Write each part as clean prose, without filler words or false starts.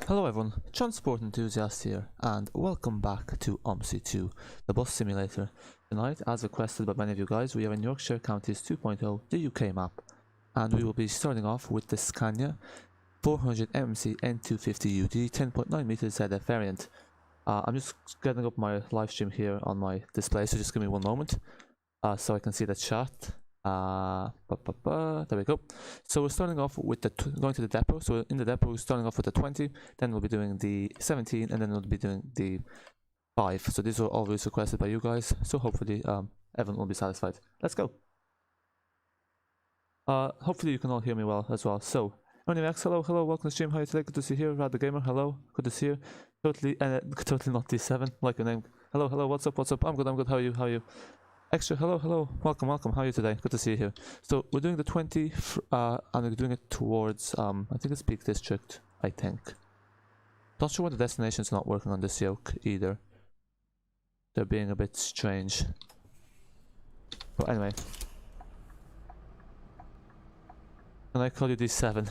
Hello everyone, TransportEnthusiast here, and welcome back to Omsi 2, the bus simulator. Tonight, as requested by many of you guys, we are in Yorkshire Counties 2.0, the UK map, and we will be starting off with the Scania 400 MMC N250UD 10.9 meters ZF variant. I'm just getting up my live stream here on my display, so just give me one moment so I can see that shot. There we go. So we're starting off with the going to the depot. So in the depot we're starting off with the 20, then we'll be doing the 17, and then we'll be doing the 5. So these were always requested by you guys, so hopefully everyone will be satisfied. Let's go. Hopefully you can all hear me well as well. So Max, hello, welcome to the stream. How are you today? Good to see you here. Rad the Gamer, hello, good to see you. Totally not D7, like your name. Hello, what's up? I'm good, how are you? Extra, hello, welcome, how are you today? Good to see you here. So we're doing the 20, and we're doing it towards, I think it's Peak District, I think. Not sure why the destination's not working on this yoke either. They're being a bit strange. But anyway. Can I call you D7?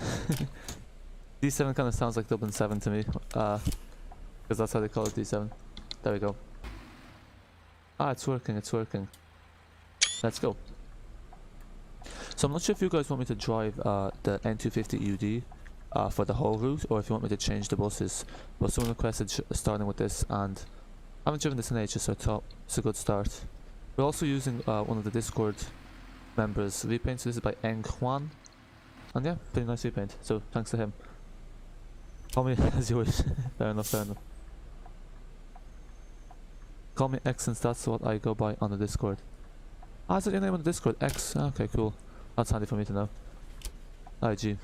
D7 kind of sounds like Dublin 7 to me, because that's how they call it, D7. There we go. Ah, it's working. Let's go. So I'm not sure if you guys want me to drive the N250UD for the whole route, or if you want me to change the buses. But someone requested starting with this, and I haven't driven this in ages, so I thought it's a good start. We're also using one of the Discord members' repaint, so this is by Eng Juan. And yeah, pretty nice repaint, so thanks to him. Call me as you wish. Fair enough. Call me X, since that's what I go by on the Discord. Ah, is that your name on the Discord? X? Okay, cool. That's handy for me to know. IG.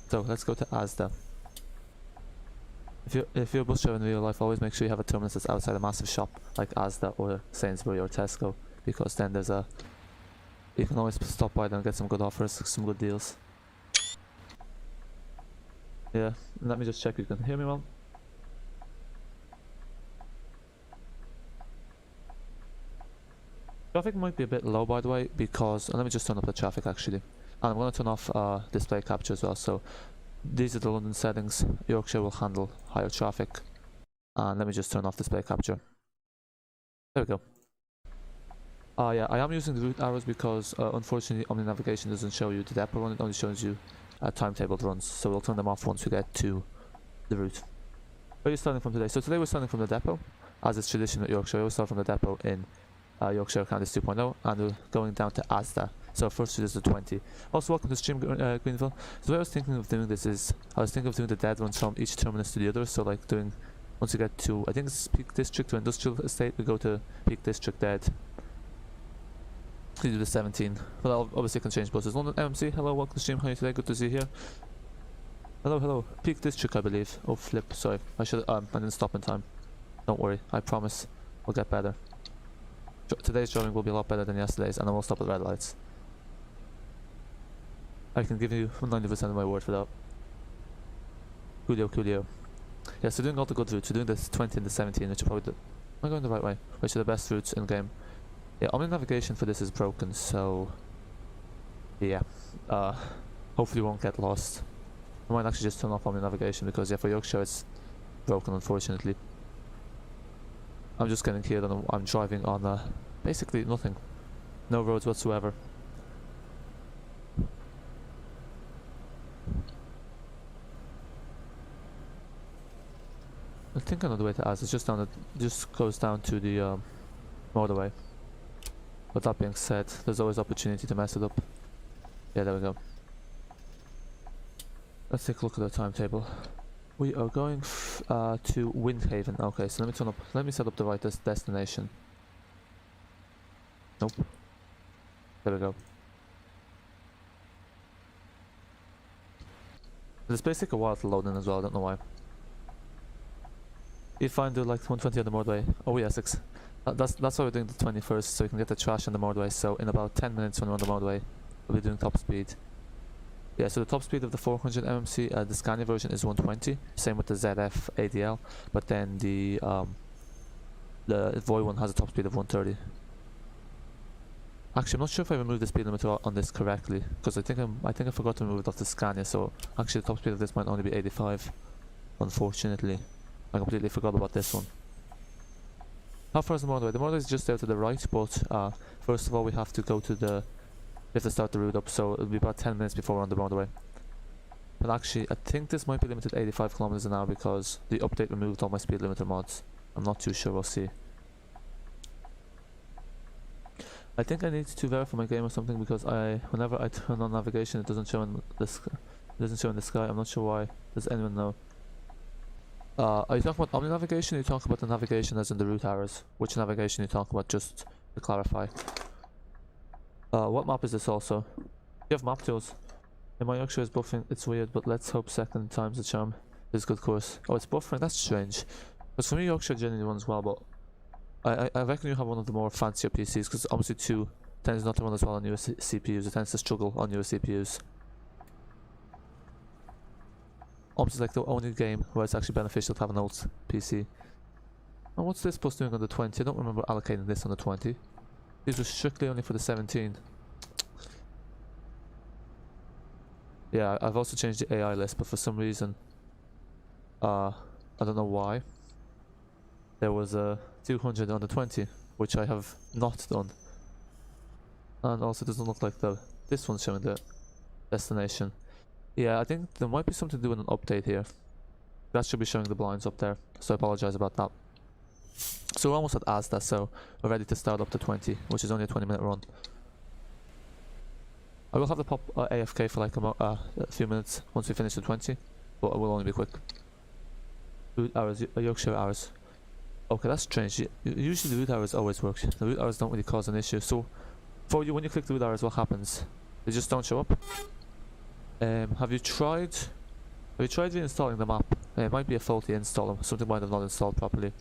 So, let's go to Asda. If you're a bus driver in real life, always make sure you have a terminus that's outside a massive shop like Asda or Sainsbury or Tesco, because then there's you can always stop by there and get some good offers, some good deals. Yeah, let me just check you can hear me well. Traffic might be a bit low, by the way, because let me just turn up the traffic actually, and I'm going to turn off display capture as well. So these are the London settings. Yorkshire will handle higher traffic, and let me just turn off display capture. There we go. Yeah, I am using the route arrows because unfortunately Omni navigation doesn't show you the depot run, it only shows you timetabled runs, so we'll turn them off once we get to the route. Where are you starting from today? So today we're starting from the depot, as is tradition at Yorkshire. We start from the depot in Yorkshire Counties 2.0, and we're going down to Asda. So first is the 20. Also, welcome to the stream, Greenville. So the way I was thinking of doing this is, I was thinking of doing the dead runs from each terminus to the other. So like doing, once you get to, I think it's Peak District or Industrial Estate, we go to Peak District dead. You do the 17. But obviously I can change buses. London MMC, hello, welcome to the stream. How are you today? Good to see you here. Hello. Peak District, I believe. Oh flip, sorry. I didn't stop in time. Don't worry, I promise we'll get better. Today's driving will be a lot better than yesterday's, and I won't stop at red lights. I can give you 90% of my word for that. Coolio. Yeah, so doing all the good routes. We're doing this 20 and the 17, which are probably am I going the right way? Which are the best routes in game. Yeah, Omni navigation for this is broken, so yeah. Hopefully we won't get lost. I might actually just turn off Omni navigation because yeah, for Yorkshire it's broken, unfortunately. I'm just getting here and I'm driving on basically nothing. No roads whatsoever. I think another way to ask is just just goes down to the motorway. But that being said, there's always opportunity to mess it up. Yeah, there we go. Let's take a look at the timetable. We are going to Windhaven. Okay, so let me set up the right destination. Nope. There we go. It's basically a while to load in as well, I don't know why. You find the like 120 on the motorway. Oh yeah, 6. That's why we're doing the 21st, so you can get the trash on the motorway. So in about 10 minutes when we're on the motorway, we'll be doing top speed. Yeah, so the top speed of the 400 MMC, the Scania version is 120, same with the ZF ADL, but then the Voith one has a top speed of 130. Actually, I'm not sure if I removed the speed limiter on this correctly, because I think I forgot to remove it off the Scania, so actually the top speed of this might only be 85. Unfortunately, I completely forgot about this one. How far is the motorway? The motorway is just there to the right, but first of all we have to go to the... We have to start the route up, so it'll be about 10 minutes before we're on the motorway. But actually, I think this might be limited to 85 kilometers an hour because the update removed all my speed limiter mods. I'm not too sure, we'll see. I think I need to verify my game or something because whenever I turn on navigation it doesn't show in the sky. I'm not sure why. Does anyone know? Are you talking about Omni navigation or are you talking about the navigation as in the route arrows? Which navigation are you talking about, just to clarify? What map is this also? You have map tools. Yeah, my Yorkshire is buffering, it's weird, but let's hope second time's the charm. This is a good course. Oh, it's buffering, that's strange. Because for me Yorkshire genuinely runs well, but I reckon you have one of the more fancier PCs, because Omsi 2 tends not to run as well on newer CPUs, it tends to struggle on newer CPUs. Omsi is like the only game where it's actually beneficial to have an old PC. And what's this bus doing on the 20? I don't remember allocating this on the 20. These were strictly only for the 17. Yeah, I've also changed the AI list, but for some reason, I don't know why, there was a 200 on the 20, which I have not done. And also it doesn't look like this one's showing the destination. Yeah, I think there might be something to do with an update here. That should be showing the blinds up there, so I apologize about that. So we're almost at Asda, so we're ready to start up to 20, which is only a 20-minute run. I will have to pop AFK for like a few minutes once we finish the 20, but it will only be quick. Route hours, Yorkshire hours. Okay, that's strange. Usually the route hours always work. The route hours don't really cause an issue. So, for you, when you click the route hours, what happens? They just don't show up. Have you tried reinstalling the map? It might be a faulty install. Something might have not installed properly.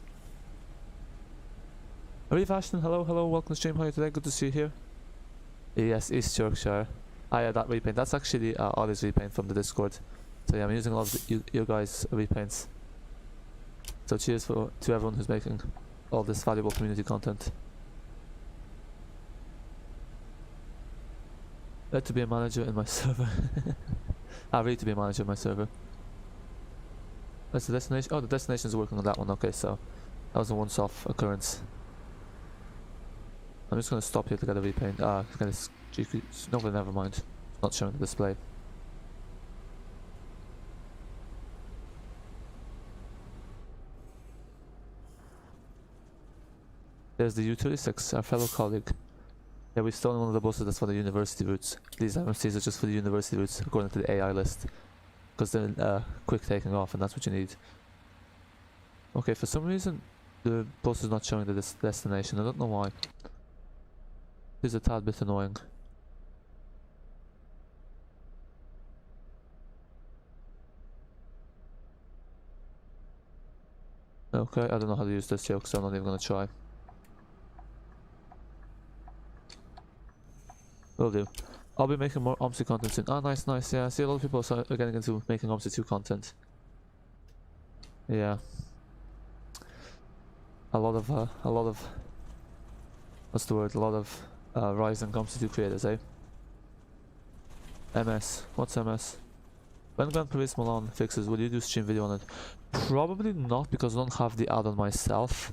Arif Ashton, hello, welcome to stream. How are you today? Good to see you here. Yes, East Yorkshire. Ah, yeah, that repaint. That's actually Ollie's repaint from the Discord. So yeah, I'm using a lot of your guys' repaints. So cheers to everyone who's making all this valuable community content. To be a manager in my server. I ready to be a manager in my server. That's the destination. Oh, the destination is working on that one. Okay, so that was a once-off occurrence. I'm just gonna stop here to get a repaint. No, never mind. It's not showing the display. There's the U36, our fellow colleague. Yeah, we stole one of the buses that's for the university routes. These MMCs are just for the university routes, according to the AI list. Because they're quick taking off, and that's what you need. Okay, for some reason, the bus is not showing the destination. I don't know why. This is a tad bit annoying. Okay, I don't know how to use this joke, so I'm not even gonna try. Will do. I'll be making more Omsi content soon. Ah, nice, yeah. I see a lot of people are getting into making Omsi 2 content. Yeah. A lot of what's the word? A lot of rising Omsi 2 creators, eh? MS. What's MS? When Gran Turismo Milan fixes, will you do stream video on it? Probably not, because I don't have the add-on myself.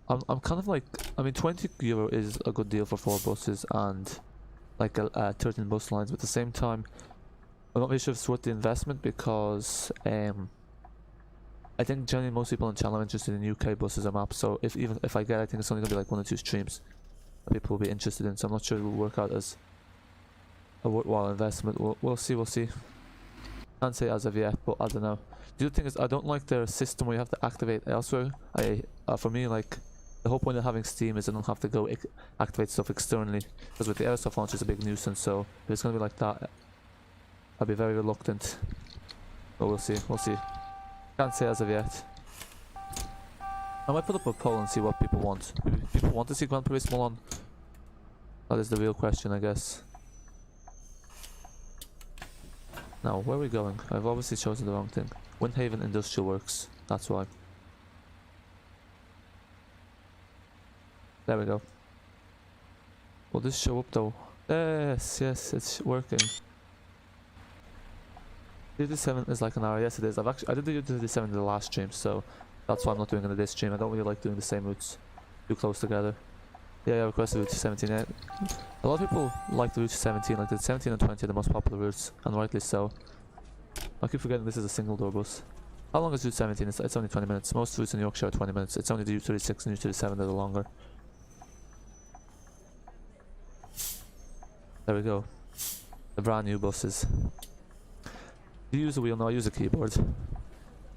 I'm kind of like, I mean, €20 is a good deal for 4 buses and like 13 bus lines, but at the same time I'm not really sure if it's worth the investment, because I think generally most people on the channel are interested in UK buses or maps, so even if I get, I think it's only gonna be like 1 or 2 streams that people will be interested in, so I'm not sure it will work out as a worthwhile investment. We'll see. Can't say as of yet, but I don't know. The other thing is, I don't like their system where you have to activate elsewhere. For me, like, the whole point of having Steam is I don't have to go activate stuff externally, because with the airsoft launcher it's a big nuisance, so if it's going to be like that, I'll be very reluctant. But we'll see. Can't say as of yet. I might put up a poll and see what people want. People want to see Gran Turismo on? That is the real question, I guess. Now, where are we going? I've obviously chosen the wrong thing. Windhaven Industrial Works, that's why. There we go. Will this show up though? Yes, it's working. UD7 is like an hour. Yes, it is. I did the UD7 in the last stream, so that's why I'm not doing it in this stream. I don't really like doing the same routes too close together. Yeah, I requested route 17. Yeah. A lot of people like the route 17, like the 17 and 20 are the most popular routes, and rightly so. I keep forgetting this is a single door bus. How long is route 17? It's only 20 minutes. Most routes in Yorkshire are 20 minutes. It's only the route 36 and route 37 that are longer. There we go. The brand new buses. Do you use a wheel? No, I use a keyboard.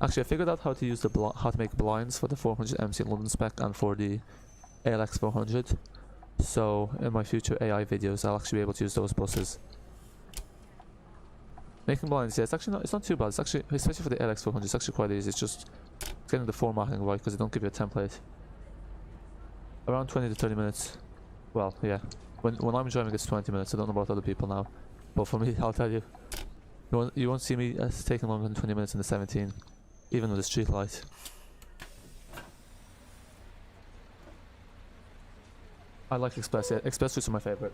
Actually, I figured out how to use how to make blinds for the 400 MC London spec and for the ALX 400. So in my future AI videos, I'll actually be able to use those buses. Making blinds, yeah, it's not too bad. It's actually, especially for the ALX 400, it's actually quite easy. It's just getting the formatting right because they don't give you a template. Around 20 to 30 minutes. Well, yeah. When I'm driving, it's 20 minutes. I don't know about other people now, but for me, I'll tell you, you won't see me taking longer than 20 minutes in the 17, even with the Streetlite. I like Express. Yeah, Express routes are my favorite.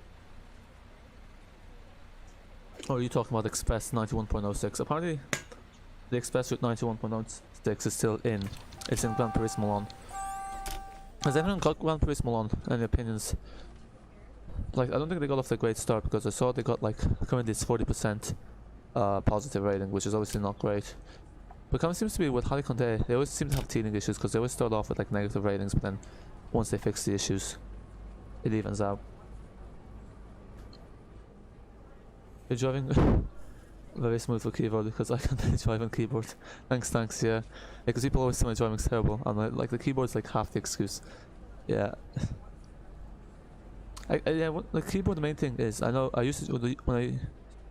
Oh, are you talking about Express 91.06? Apparently, the Express route 91.06 is still in. It's in Gran Turismo Milan. Has anyone got Gran Turismo Milan? Any opinions? Like, I don't think they got off the great start because I saw they got like currently it's 40% positive rating, which is obviously not great. But kind of seems to be with Harley Conde, they always seem to have teething issues because they always start off with like negative ratings, but then once they fix the issues, it evens out. You're driving very smooth with keyboard because I can't drive on keyboard. Thanks, yeah. Because people always say my driving's terrible, and like the keyboard's like half the excuse. Yeah. The keyboard, the main thing is, I know I used to, when I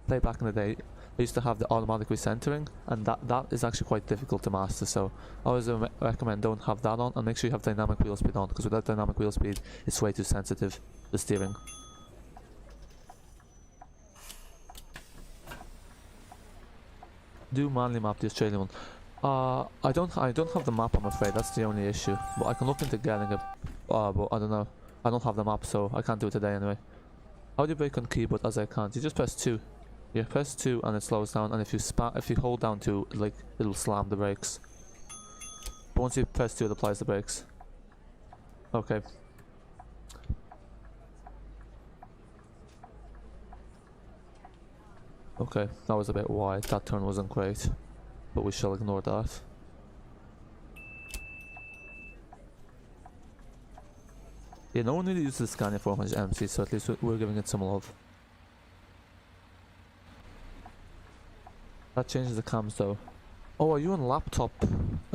played back in the day, I used to have the automatic recentering, and that is actually quite difficult to master, so I always recommend don't have that on, and make sure you have dynamic wheel speed on, because without dynamic wheel speed, it's way too sensitive, the steering. Do manually map the Australian one. I don't have the map, I'm afraid, that's the only issue, but I can look into getting it, but I don't know. I don't have the map, so I can't do it today anyway. How do you brake on keyboard as I can't? You just press 2. You press 2 and it slows down, and if you hold down 2, like, it'll slam the brakes. But once you press 2, it applies the brakes. Okay. Okay, that was a bit wide. That turn wasn't great, but we shall ignore that. Yeah, no one really uses the Scania 400 MC, so at least we're giving it some love. That changes the cams though. Oh, are you on laptop?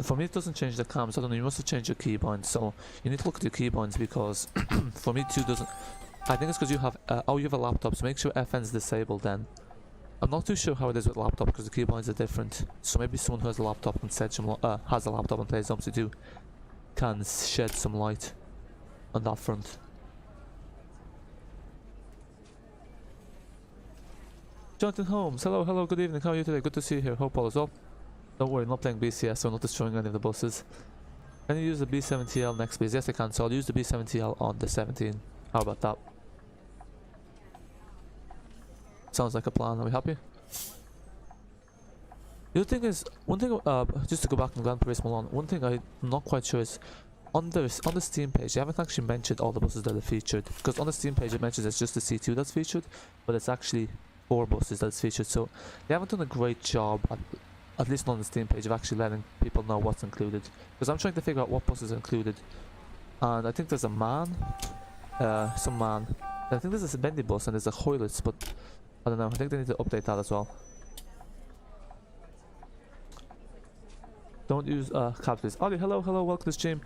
For me it doesn't change the cams. I don't know, you must have changed your keybinds, so you need to look at your keybinds because for me too doesn't. I think it's because you have you have a laptop, so make sure FN's disabled then. I'm not too sure how it is with laptop because the keybinds are different, so maybe someone who has a laptop and has a laptop and plays Omsi 2 can shed some light on that front. Jonathan Holmes, hello, good evening, how are you today? Good to see you here, hope all is well. Don't worry, I'm not playing BCS, so I'm not destroying any of the buses. Can you use the B70L next, please? Yes, I can, so I'll use the B70L on the 17. How about that? Sounds like a plan, are we happy? The other thing is, one thing, just to go back to Gran Turismo Milan, one thing I'm not quite sure is, on the Steam page, they haven't actually mentioned all the buses that are featured, because on the Steam page it mentions it's just the C2 that's featured, but it's actually 4 buses that's featured, so they haven't done a great job, at least not on the Steam page, of actually letting people know what's included, because I'm trying to figure out what buses are included, and I think there's a man, some man, I think there's a bendy bus and there's a Hoylitz, but I don't know, I think they need to update that as well. Don't use caps please. Ollie, hello, welcome to the stream.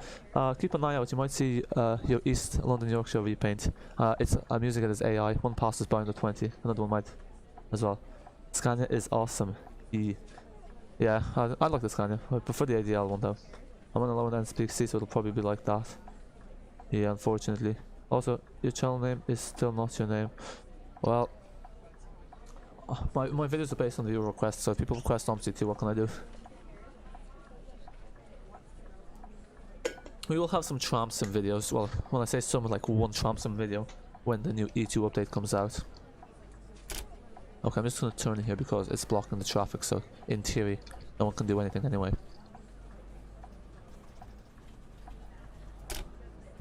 Keep an eye out, you might see your East London Yorkshire repaint. I'm using it as AI. One passes by on the 20, another one might as well. Scania is awesome. Yeah, I like the Scania. I prefer the ADL one though. I'm on a low end speak C, so it'll probably be like that. Yeah, unfortunately. Also, your channel name is still not your name. Well, my videos are based on the request, so if people request Omsi 2, what can I do? We will have some Tramsim videos. Well, when I say some, like one Tramsim video when the new E2 update comes out. Okay, I'm just gonna turn here because it's blocking the traffic, so in theory, no one can do anything anyway.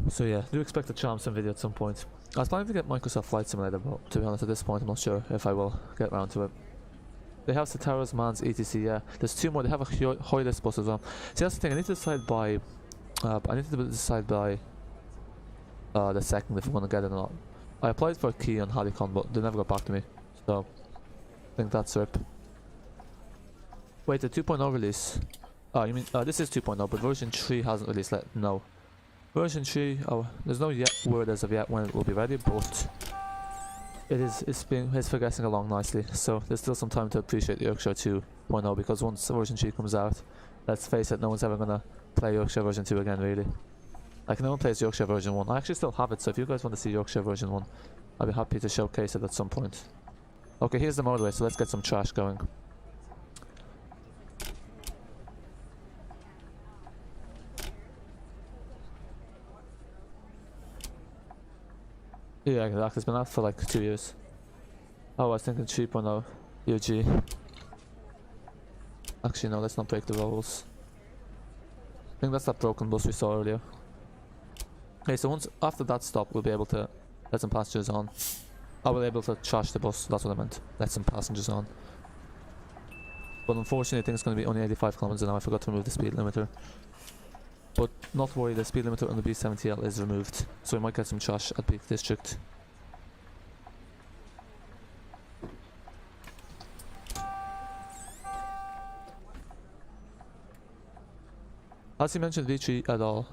So yeah, do expect a charm sim video at some point. I was planning to get Microsoft Flight Simulator, but to be honest at this point I'm not sure if I will get around to it. They have Citaros, Mans, etc. Yeah, there's 2 more. They have a Hoyless bus as well. See, that's the thing. I need to decide by the 2nd if I'm gonna get it or not. I applied for a key on Halicon, but they never got back to me. So I think that's RIP. Wait, the 2.0 release. Oh, you mean this is 2.0, but version 3 hasn't released yet. No. Version 3, there's no word as of yet when it will be ready, but it's progressing along nicely, so there's still some time to appreciate Yorkshire 2.0, because once version 3 comes out, let's face it, no one's ever gonna play Yorkshire version 2 again, really. Like, no one plays Yorkshire version 1. I actually still have it, so if you guys want to see Yorkshire version 1, I'll be happy to showcase it at some point. Okay, here's the motorway, so let's get some trash going. Yeah, exactly. It's been out for like 2 years. Oh, I was thinking 3.0 UG. Actually, no, let's not break the rules. I think that's that broken bus we saw earlier. Okay, so once after that stop, we'll be able to let some passengers on. I will be able to trash the bus. That's what I meant. Let some passengers on. But unfortunately, I think it's going to be only 85 kilometers an hour. I forgot to remove the speed limiter. But not to worry, the speed limiter on the B70L is removed, so we might get some trash at Peak District. Has he mentioned V3 at all?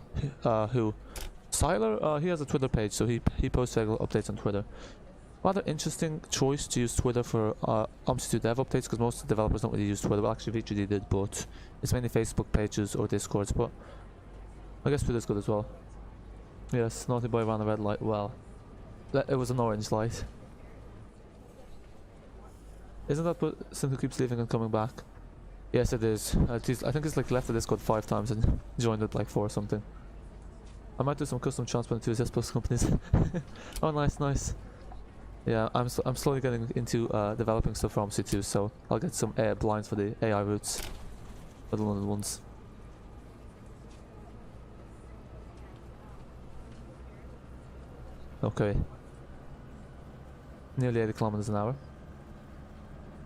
Who? Siler? He has a Twitter page, so he posts regular updates on Twitter. Rather interesting choice to use Twitter for Omsi 2 dev updates, because most developers don't really use Twitter. Well, actually V3D did, but it's mainly Facebook pages or Discords, but I guess Twitter's good as well. Yes, naughty boy ran a red light. Well, it was an orange light. Isn't that what Simple keeps leaving and coming back? Yes, it is. I think it's like left the Discord 5 times and joined it like 4 or something. I might do some custom TransportEnthusiast plus companies. Oh, nice. Yeah, I'm slowly getting into developing stuff for Omsi 2, so I'll get some blinds for the AI routes, for the London ones. Okay. Nearly 80 kilometers an hour.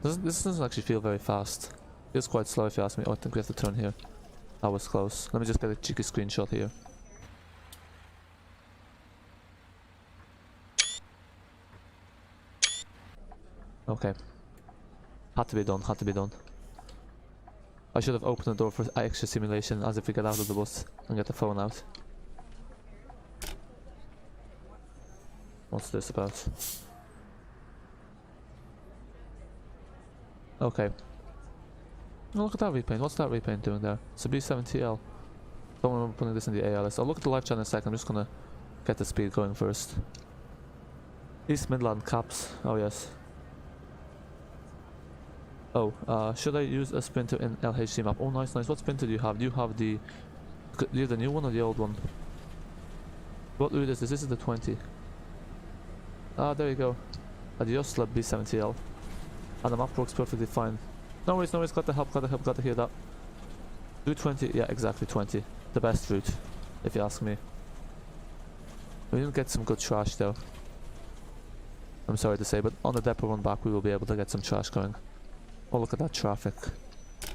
This doesn't actually feel very fast. It feels quite slow if you ask me. Oh, I think we have to turn here. That was close. Let me just get a cheeky screenshot here. Okay. Had to be done. I should have opened the door for extra simulation as if we get out of the bus and get the phone out. What's this about? Okay. Oh, look at that repaint. What's that repaint doing there? It's a B70L. Don't remember putting this in the ALS. I'll look at the live chat in a second. I'm just gonna get the speed going first. East Midland caps. Oh yes. Oh, should I use a sprinter in LHC map? Oh, nice. What sprinter do you have? Do you have the new one or the old one? What route is this? This is the 20. Ah, there you go. Adios, lab B70L. And the map works perfectly fine. No worries, got to hear that. Route 20, yeah, exactly 20. The best route, if you ask me. We didn't get some good trash though. I'm sorry to say, but on the depot run back we will be able to get some trash going. Oh, look at that traffic.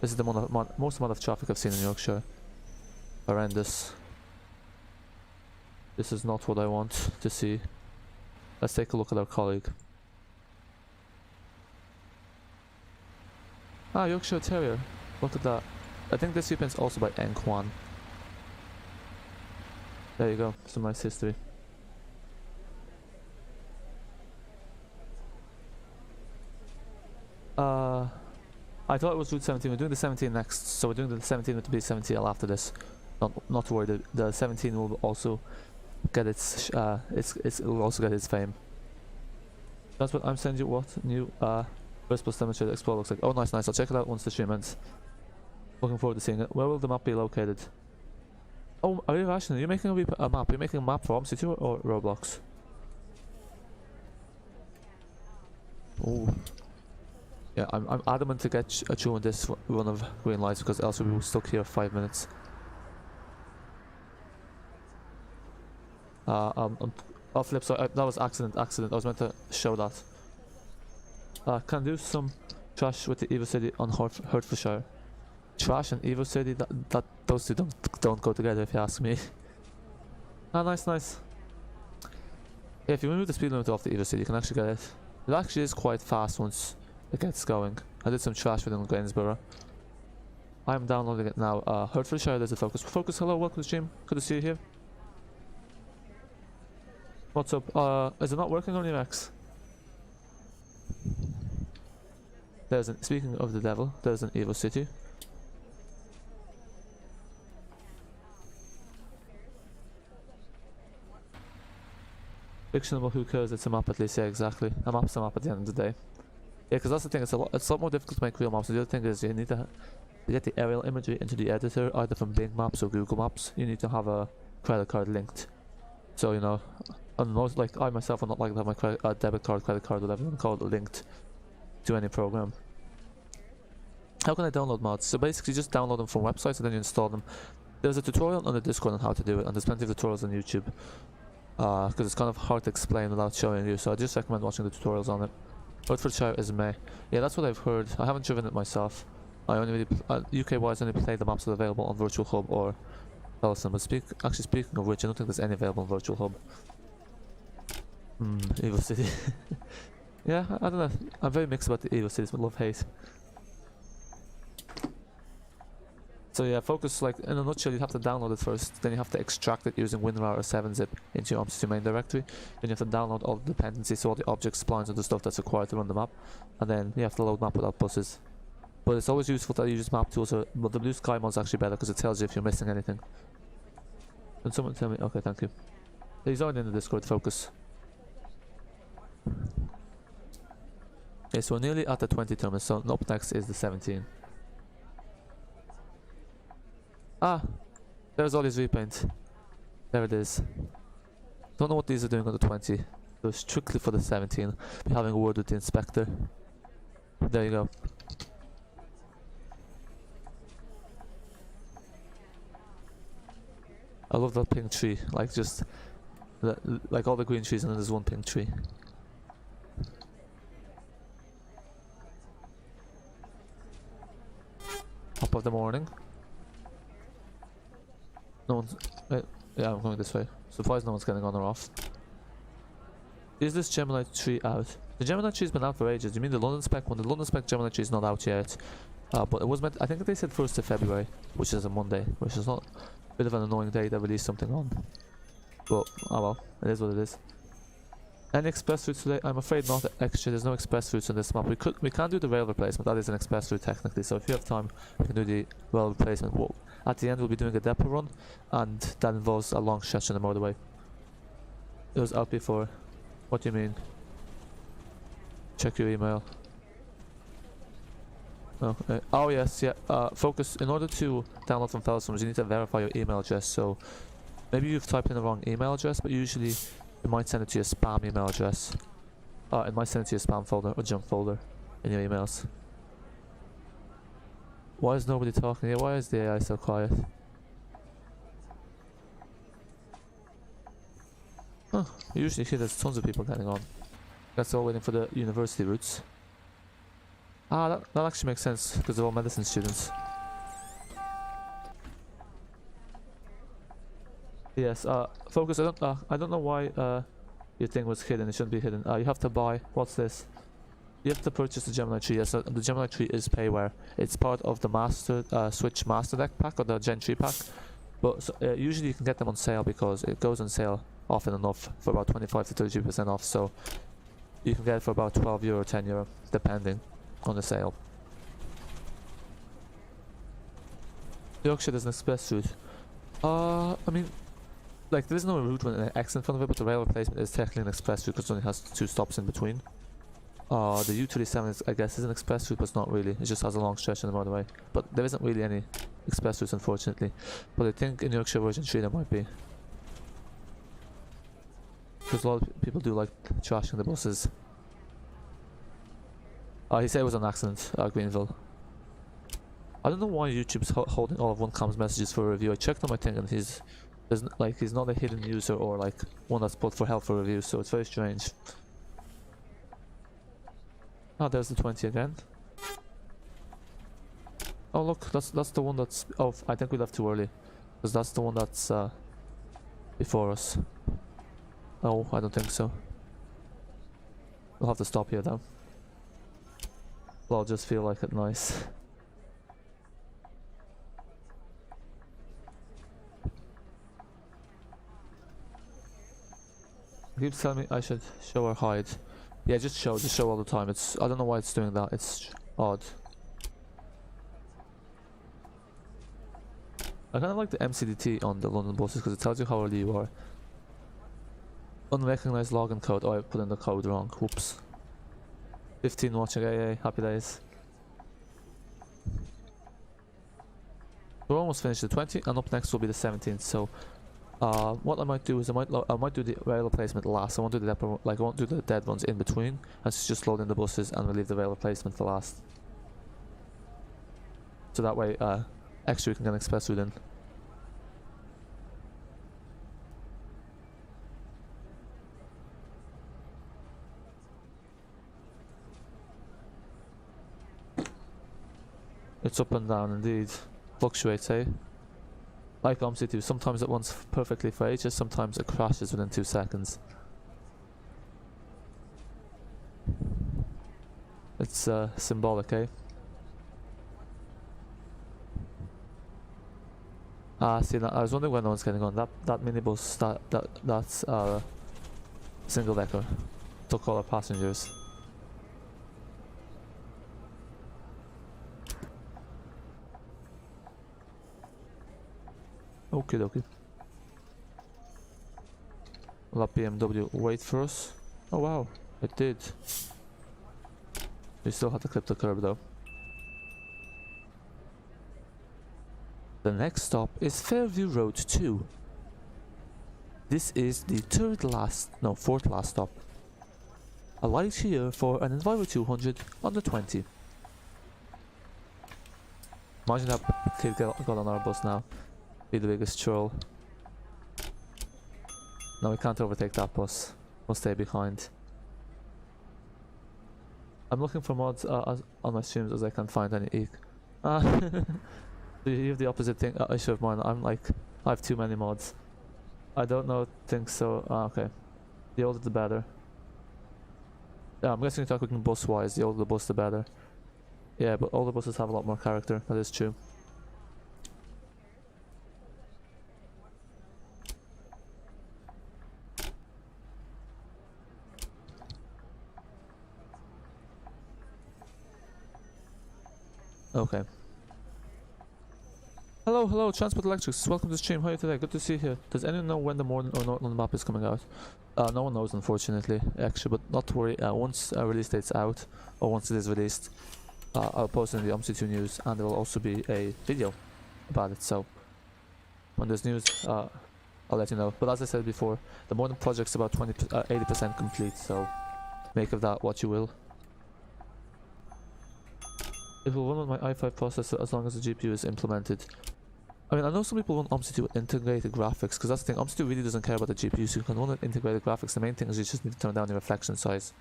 This is the most amount of traffic I've seen in Yorkshire. Horrendous. This is not what I want to see. Let's take a look at our colleague. Ah, Yorkshire Terrier. Look at that. I think this repaint's also by N1. There you go. Some nice history. I thought it was Route 17. We're doing the 17 next, so we're doing the 17 with the B70L after this. Not to worry. The 17 will also get it will also get its fame. That's what I'm sending you. What new first plus demonstrator explore looks like. Oh, nice. I'll check it out once the stream ends. Looking forward to seeing it. Where will the map be located? Oh, are you rational? You're making a map. You're making a map for Omsi 2 or Roblox? Oh, Yeah, I'm adamant to get through on this run of green lights because else we'll be stuck here 5 minutes. Off flip, so that was accident. I was meant to show that. Can I do some trash with the Evo City on Hertfordshire? Trash and Evo City, that those two don't go together if you ask me. Ah, nice. Yeah, if you remove the speed limit off the Evo City, you can actually get it. It actually is quite fast once it gets going. I did some trash within Gainsborough. I'm downloading it now. Hertfordshire, there's a Focus. Focus, hello, welcome to the stream. Good to see you here. What's up? Is it not working on your Max? Speaking of the devil, there's an Evo City. Fictional, who cares? It's a map at least, yeah, exactly. A map's a map at the end of the day. Yeah, because that's the thing, it's a lot more difficult to make real maps. The other thing is you need to get the aerial imagery into the editor, either from Bing Maps or Google Maps. You need to have a credit card linked. So, you know, and most, like, I myself am not like to have my debit card, credit card, whatever you want to call it, linked to any program. How can I download mods? So basically just download them from websites and then you install them. There's a tutorial on the Discord on how to do it, and there's plenty of tutorials on YouTube. Because it's kind of hard to explain without showing you, so I just recommend watching the tutorials on it. Hertfordshire is May. Yeah, that's what I've heard. I haven't driven it myself. I only really, UK-wise, only play the maps that are available on Virtual Hub or Ellison. But actually speaking of which, I don't think there's any available on Virtual Hub. Evo City. Yeah, I don't know. I'm very mixed about the Evo Cities, but love-hate. So yeah, Focus, like, in a nutshell, you have to download it first, then you have to extract it using WinRAR or 7-zip into your Omsi main directory, then you have to download all the dependencies, so all the objects, splines, and the stuff that's required to run the map, and then you have to load map without buses. But it's always useful to use map tools, but the blue sky mode is actually better because it tells you if you're missing anything. Can someone tell me? Okay, thank you. He's already in the Discord, Focus. Okay, so we're nearly at the 20 terminus, so up next is the 17. Ah, there's all these repaint. There it is. Don't know what these are doing on the 20. So strictly for the 17. Be having a word with the inspector. There you go. I love that pink tree. Like just, like all the green trees and then there's one pink tree. Top of the morning. No one's... yeah, I'm going this way. Surprised no one's getting on or off. Is this Gemini tree out? The Gemini tree's been out for ages. Do you mean the London spec one? The London spec Gemini tree is not out yet. But it was meant... I think they said 1st of February, which is a Monday, which is not a bit of an annoying day to release something on. But, oh well, it is what it is. Any express routes today? I'm afraid not extra. There's no express routes on this map. We can do the rail replacement. That is an express route technically. So if you have time, we can do the rail replacement. Well, at the end, we'll be doing a depot run, and that involves a long stretch on the motorway. It was out before. What do you mean? Check your email. Okay. Oh yes, yeah. Focus. In order to download from file systems, you need to verify your email address. So maybe you've typed in the wrong email address, but usually it might send it to your spam email address. It might send it to your spam folder or junk folder in your emails. Why is nobody talking here? Why is the AI so quiet? Huh, usually here there's tons of people getting on. That's all waiting for the university routes. Ah, that actually makes sense because they're all medicine students. Yes, Focus, I don't know why your thing was hidden. It shouldn't be hidden. You have to buy... What's this? You have to purchase the Gemini tree. Yes, the Gemini tree is payware. It's part of the Master Switch Master Deck pack or the Gen 3 pack. But usually you can get them on sale because it goes on sale often enough for about 25 to 32% off. So you can get it for about €12 or €10 depending on the sale. Yorkshire, there's an express route. I mean, like there is no route with an X in front of it, but the rail replacement is technically an express route because it only has 2 stops in between. The U37 is, I guess, is an express route, but it's not really. It just has a long stretch on the motorway. But there isn't really any express routes, unfortunately. But I think in Yorkshire version 3 there might be. Because a lot of people do like trashing the buses. He said it was an accident, Greenville. I don't know why YouTube's holding all of 1Cam's messages for a review. I checked on my thing and he's not a hidden user or like one that's put for help for review, so it's very strange. Oh, there's the 20 again. Oh look, that's the one that's... Oh, I think we left too early. Because that's the one that's before us. Oh, I don't think so. We'll have to stop here though. Well, I'll just feel like it nice. It keeps telling me I should show or hide. Yeah, just show all the time. It's... I don't know why it's doing that. It's odd. I kind of like the MCDT on the London buses because it tells you how early you are. Unrecognized login code. Oh, I put in the code wrong. Whoops. 15 watching. Yay, happy days. We're almost finished the 20, and up next will be the 17th. So, what I might do is I might do the rail replacement last. I won't do the I won't do the dead ones in between. Let's just load in the buses and we'll leave the rail replacement for last. So that way, extra we can get an express route in. It's up and down indeed. Fluctuates, eh? Like Omsi too. Sometimes it runs perfectly for ages, sometimes it crashes within 2 seconds. It's symbolic, eh? See, I was wondering when no one's getting on. That minibus, that's single decker. Took all our passengers. Okie dokie. Will that BMW wait for us? Oh wow, it did. We still have to clip the curb though. The next stop is Fairview Road 2. This is the fourth last stop. Alight here for an Enviro 200 on the 20. Imagine that kid got on our bus now. Be the biggest troll. No, we can't overtake that bus. We'll stay behind. I'm looking for mods on my streams as I can find any. You have the opposite thing issue of mine. I have too many mods. I don't think so. Okay. The older the better. Yeah, I'm guessing you're talking bus wise. The older the bus the better. Yeah, but older buses have a lot more character. That is true. Okay. Hello, Transport Electrics. Welcome to the stream. How are you today? Good to see you here. Does anyone know when the Morning or North London map is coming out? No one knows, unfortunately, actually, but not to worry. Once a release date's out, or once it is released, I'll post it in the OMC2 news, and there will also be a video about it. So, when there's news, I'll let you know. But as I said before, the Morning project's about 80% complete, so make of that what you will. It will run on my i5 processor as long as the GPU is implemented. I mean, I know some people want Omsi to integrated graphics, because that's the thing, Omsi really doesn't care about the GPU, so you can run it integrated graphics. The main thing is you just need to turn down the reflection size.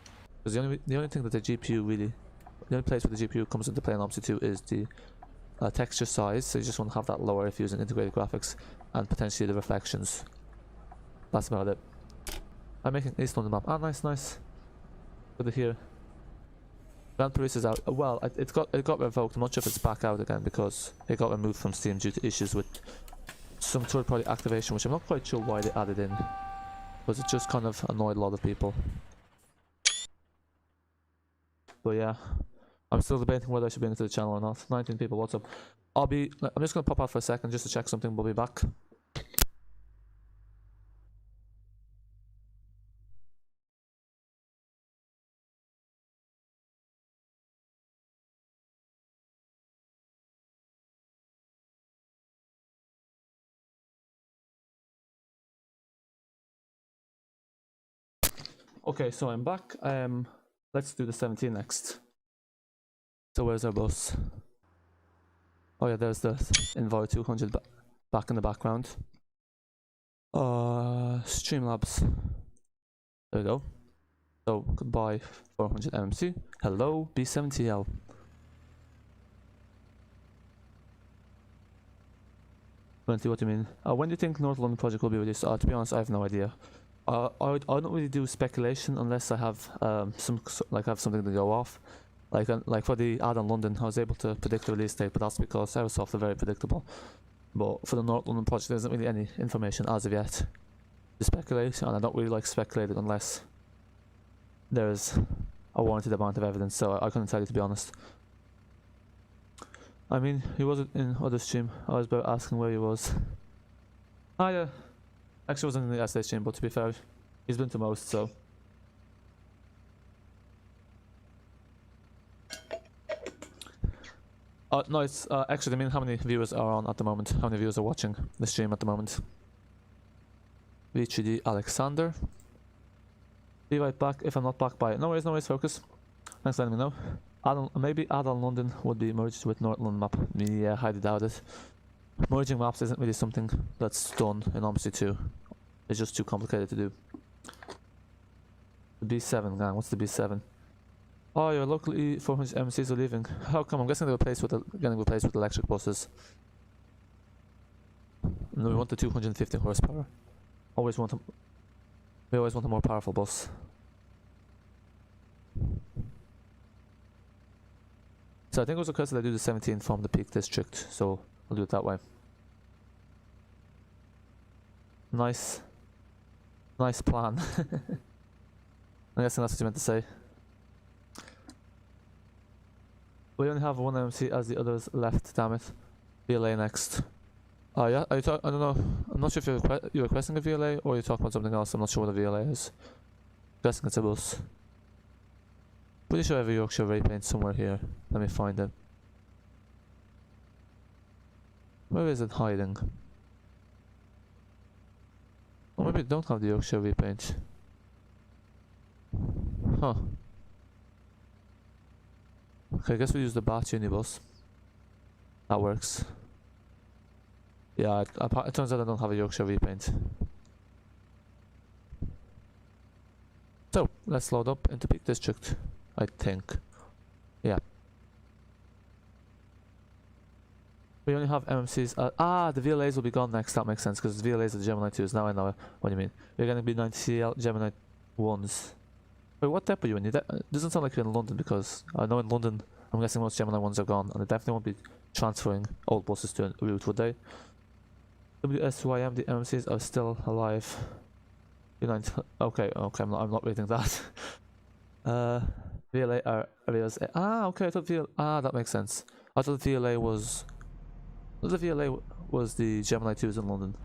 Because the only thing that the GPU really... The only place where the GPU comes into play on Omsi 2 is the texture size, so you just want to have that lower if you're using integrated graphics, and potentially the reflections. That's about it. I'm making East London map. Ah, nice. Good to hear. Grand Paris is out. Well, it got revoked. I'm not sure if it's back out again because it got removed from Steam due to issues with some third-party activation, which I'm not quite sure why they added in, because it just kind of annoyed a lot of people. But yeah, I'm still debating whether I should bring it to the channel or not. 19 people, what's up? I'm just gonna pop out for a second just to check something. We'll be back. Okay, so I'm back. Let's do the 17 next. So where's our bus? Oh yeah, there's the Enviro 200 back in the background. Streamlabs. There we go. So goodbye 400 MMC. Hello B70L. What do you mean? When do you think North London project will be released? To be honest, I have no idea. I don't really do speculation unless I have have something to go off. Like for the Addon London, I was able to predict the release date, but that's because Aerosoft are very predictable. But for the North London project, there isn't really any information as of yet to speculate, and I don't really like speculating unless there's a warranted amount of evidence. So I couldn't tell you, to be honest. I mean, he was in other stream. I was about asking where he was. Ah yeah, actually wasn't in the SA stream, but to be fair, he's been to most, so. No, it's actually, I mean, how many viewers are on at the moment? How many viewers are watching the stream at the moment? VHD Alexander. Be right back if I'm not back by it. No worries, focus. Thanks for letting me know. Maybe Addon London would be merged with North London map. Yeah, highly doubt it. Merging maps isn't really something that's done in Omsi 2. It's just too complicated to do. The B7, gang, what's the B7? Oh, your local E400 MCs are leaving. How come? I'm guessing they're getting replaced with electric buses. No, we want the 250 horsepower. We always want a more powerful bus. So I think it was requested I do the 17 from the Peak District, so I'll do it that way. Nice plan. I'm guessing that's what you meant to say. We only have one MC as the others left, damn it. VLA next. Oh yeah, I don't know. I'm not sure if you're requesting a VLA or you're talking about something else. I'm not sure what a VLA is. I'm guessing it's a bus. Pretty sure I have a Yorkshire ray paint somewhere here. Let me find it. Where is it hiding? Or maybe I don't have the Yorkshire ray paint. Huh. Okay, I guess we use the Bat Unibus. That works. Yeah, it turns out I don't have a Yorkshire repaint. So, let's load up into Peak District, I think. Yeah. We only have MMCs. The VLAs will be gone next, that makes sense, because the VLAs are the Gemini 2s. Now I know what you mean. We're going to be 90CL Gemini 1s. Wait, what depot are you in? It doesn't sound like you're in London, because I know in London, I'm guessing most Gemini 1s are gone, and they definitely won't be transferring old buses to a route, would they? WSYM, the MMCs are still alive. Okay, I'm not reading that. VLA are areas. Okay, I thought that makes sense. I thought VLA was the Gemini 2s in London.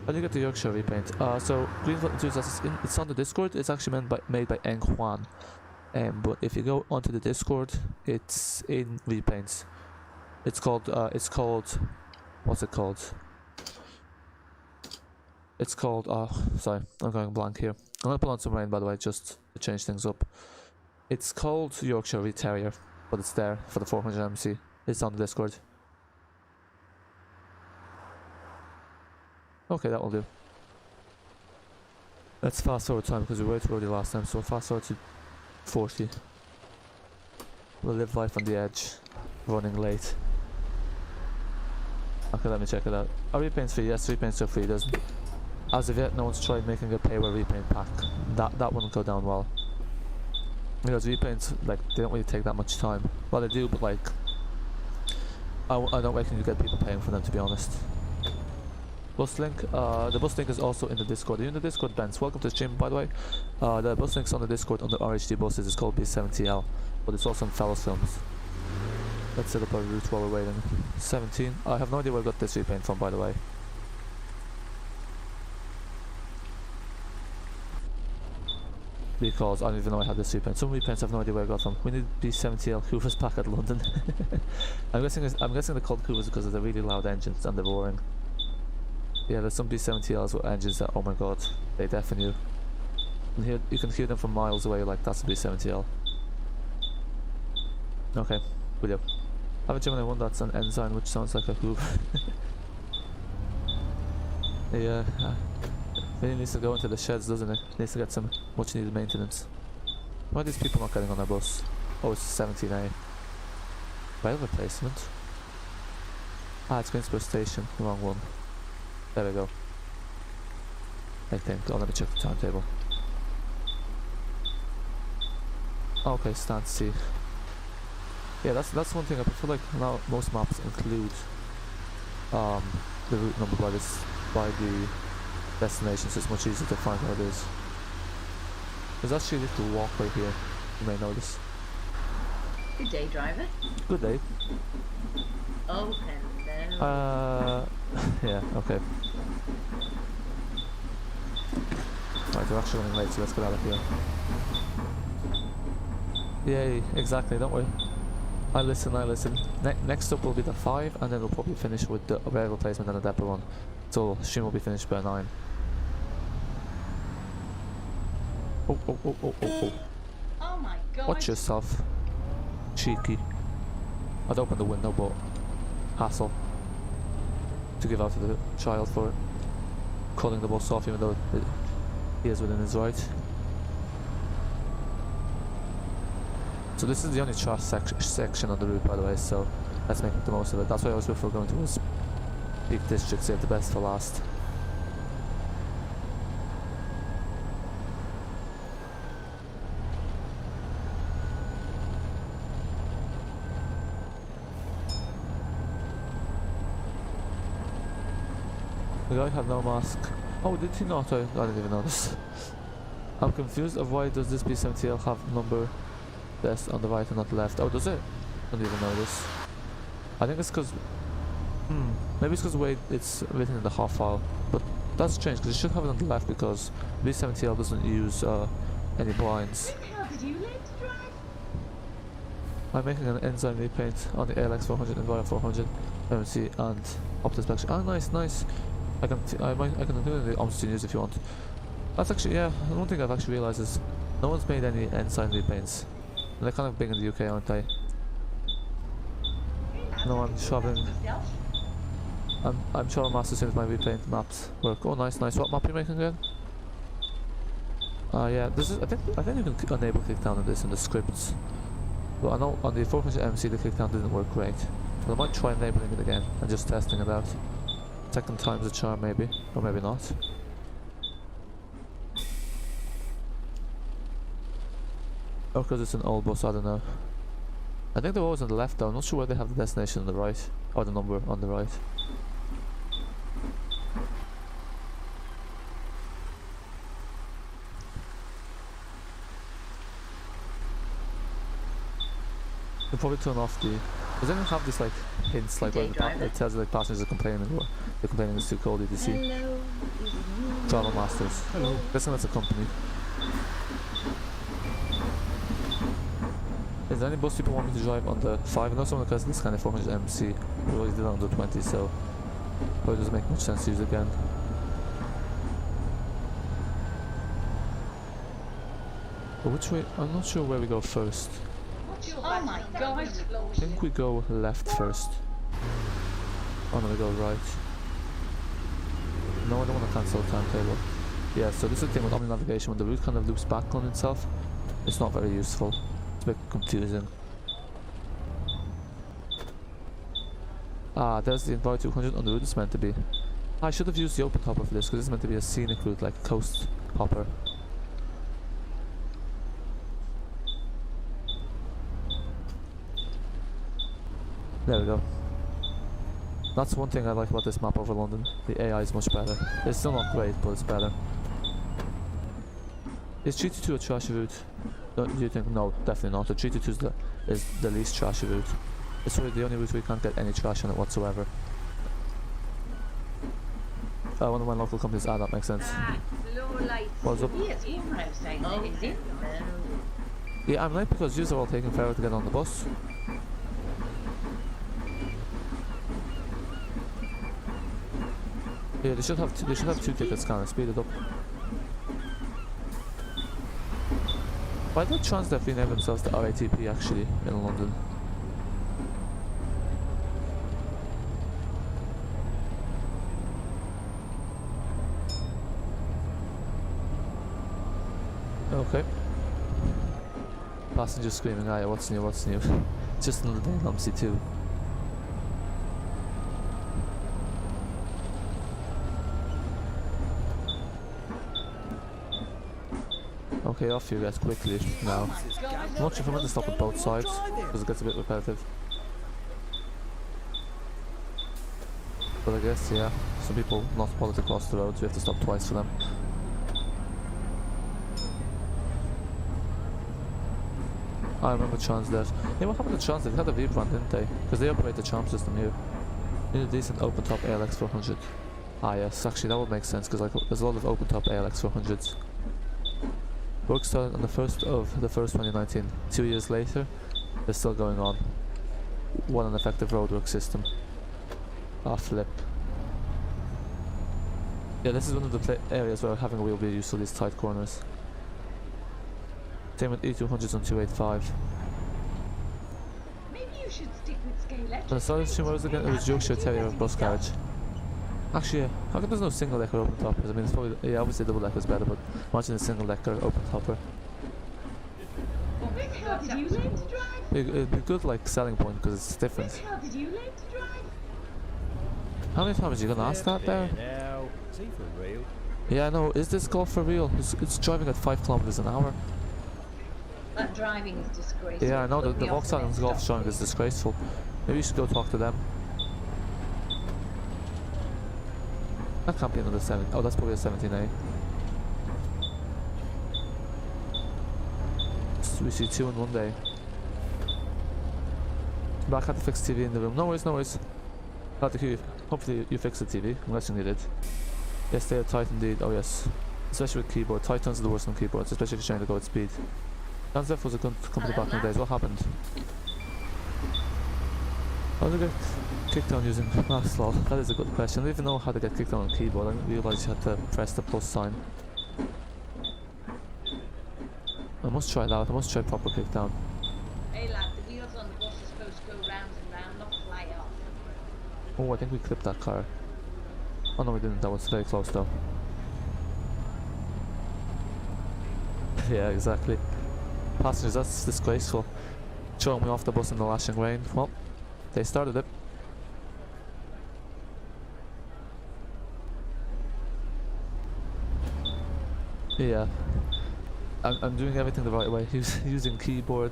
How do you get the Yorkshire repaint? So Greenfoot Enthusiast, it's on the Discord. It's actually made by Eng Juan. But if you go onto the Discord, it's in repaints. It's called what's it called? It's called sorry, I'm going blank here. I'm gonna put on some rain, by the way, just to change things up. It's called Yorkshire Terrier, but it's there for the 400 MC. It's on the Discord. Okay, that will do. Let's fast forward time because we were too early last time, so we'll fast forward to 40. We'll live life on the edge, running late. Okay, let me check it out. Are repaints free? Yes, repaints are free. As of yet, no one's tried making a pay-where repaint pack. That wouldn't go down well. Because repaints, like, they don't really take that much time. Well, they do, but like, I don't reckon you get people paying for them, to be honest. Bus link, the bus link is also in the Discord. Are you in the Discord, Benz? Welcome to the stream, by the way. The bus link's on the Discord under RHD buses. It's called B70L, but it's also on Fellows Films. Let's set up our route while we're waiting. 17. I have no idea where I got this repaint from, by the way. Because I don't even know I had this repaint. Some repaints I have no idea where I got from. We need B70L Hoovers back at London. I'm guessing they're called Hoovers because of the really loud engines and the roaring. Yeah, there's some B70Ls with engines that, oh my god, they deafen you. You can hear them from miles away, like that's a B70L. Okay, brilliant. I have a Gemini 1 that's an ensign, which sounds like a hoover. Yeah, really needs to go into the sheds, doesn't it? Needs to get some much needed maintenance. Why are these people not getting on our bus? Oh, it's 17A. Rail replacement? Ah, it's Greensboro Station, the wrong one. There we go. I think. Oh, let me check the timetable. Okay, stand C. Yeah, that's one thing. I feel like now most maps include the route number by the destination, so it's much easier to find where it is. There's actually a little walkway here, you may notice. Good day, driver. Good day. Oh, hello. Yeah, okay. Right, we're actually running late, so let's get out of here. Yay, exactly, don't we? I listen. Next up will be the 5, and then we'll probably finish with the rail replacement and the depot one. So stream will be finished by 9. Oh. Oh my god. Watch yourself. Cheeky. I'd open the window, but hassle to give out to the child for calling the bus off, even though he is within his right. So this is the only trash section on the route, by the way, so let's make the most of it. That's why I always prefer going towards Peak District, save the best for last. The guy had no mask. Oh, did he not? I didn't even notice. I'm confused of why does this B70L have number desk on the right and not the left. Oh, does it? I don't even notice. I think it's because... maybe it's because the way it's written in the HOF file. But that's strange, because it should have it on the left, because B70L doesn't use any blinds. How did you learn to drive? I'm making an enzyme repaint on the ALX 400, Enviro 400, MMC and Optus Inspection. Ah, nice. I can do it in the Omsi news if you want. That's actually, yeah, one thing I've actually realised is no one's made any ensign repaints. And they're kind of big in the UK, aren't they? No, I'm travelling. I'm travel master as soon as my repaint maps work. Oh, nice. What map are you making again? Yeah, this is. I think you can enable kickdown on this in the scripts. But I know on the 400 MC the kickdown didn't work great. But I might try enabling it again and just testing it out. Second time's a charm, maybe, or maybe not. Or because it's an old bus, I don't know. I think they're always on the left though, I'm not sure where they have the destination on the right, or the number on the right. They'll probably turn off the... Does anyone have this like hints, like where it tells you like passengers are complaining, or they're complaining it's too cold, etc. Hello. Travel Masters. Hello. Listen, that's a company. Is there any bus people want me to drive on the 5? I know someone because this kind of 400 MC. We always did it on the 20, so probably doesn't make much sense to use it again. But which way? I'm not sure where we go first. Oh my god. I think we go left first. Oh no, we go right. No, I don't want to cancel the timetable. Yeah, so this is the thing with Omni navigation, when the route kind of loops back on itself, it's not very useful. It's a bit confusing. Ah, there's the Enviro 200 on the route it's meant to be. I should have used the open hopper for this, because it's meant to be a scenic route, like a coast hopper. There we go. That's one thing I like about this map over London. The AI is much better. It's still not great, but it's better. Is 322 a trashy route? Do you think? No, definitely not. The 322 is the least trashy route. It's really the only route we can't get any trash on it whatsoever. One of my local companies, that makes sense. What's up? Yeah, I'm late because you are all taking forever to get on the bus. Yeah, they should have two tickets, kind of speed it up. Why did Transdev rename themselves the RATP actually in London? Okay. Passenger screaming, "Aye, what's new, what's new?" Just another day in Omsi too. Okay, off you guys quickly now. My God. I'm not sure if I'm going to stop at both sides, because it gets a bit repetitive. But I guess, yeah, some people not spot it across the road, so you have to stop twice for them. I remember TransDev. Yeah, what happened to TransDev? They had a rebrand, didn't they? Because they operate the charm system here. Need a decent open-top ALX 400. Ah yes, actually that would make sense, because like, there's a lot of open-top ALX 400s. Work started on the 1st of the 1st 2019. 2 years later, they're still going on. What an effective roadwork system. Ah, flip. Yeah, this is one of the areas where having a wheel will be used for these tight corners. Same with E200s on 285. Maybe you should stick with scale. And the starting stream was again, it was Yorkshire Terrier Garage. Actually, yeah, how come there's no single decker open toppers? I mean, it's probably, yeah, obviously double decker is better, but imagine a single decker open topper. Which car did you learn to drive? It'd be a good like selling point because it's different. Which car did you learn to drive? How many times are you gonna ask that there? Now, is he for real? Yeah, no, is this golf for real? It's driving at 5 kilometers an hour. That driving is disgraceful. Yeah, I know the Put me off the Volkswagen next Golf stop. driving is disgraceful. Maybe you should go talk to them. That can't be another 7. Oh, that's probably a 17A. So we see 2 in one day. Back had to fix TV in the room. No worries, no worries. Glad to hear you. Hopefully you fixed the TV. I'm guessing you did. Yes, they are tight indeed. Oh yes. Especially with keyboard. Tight turns are the worst on keyboards, especially if you're trying to go at speed. TransDev was a good company back in the days. What happened? How did they get kicked on using mouse law? That is a good question. I don't even know how to get kicked on keyboard. I didn't realise you had to press the plus sign. I must try it out. I must try proper kick down. Hey lad, the wheels on the bus are supposed to go round and round, not fly off. Oh, I think we clipped that car. Oh no, we didn't. That was very close though. Yeah, exactly. Passengers, that's disgraceful. Throwing me off the bus in the lashing rain. Well, they started it. Yeah. I'm doing everything the right way. Using keyboard,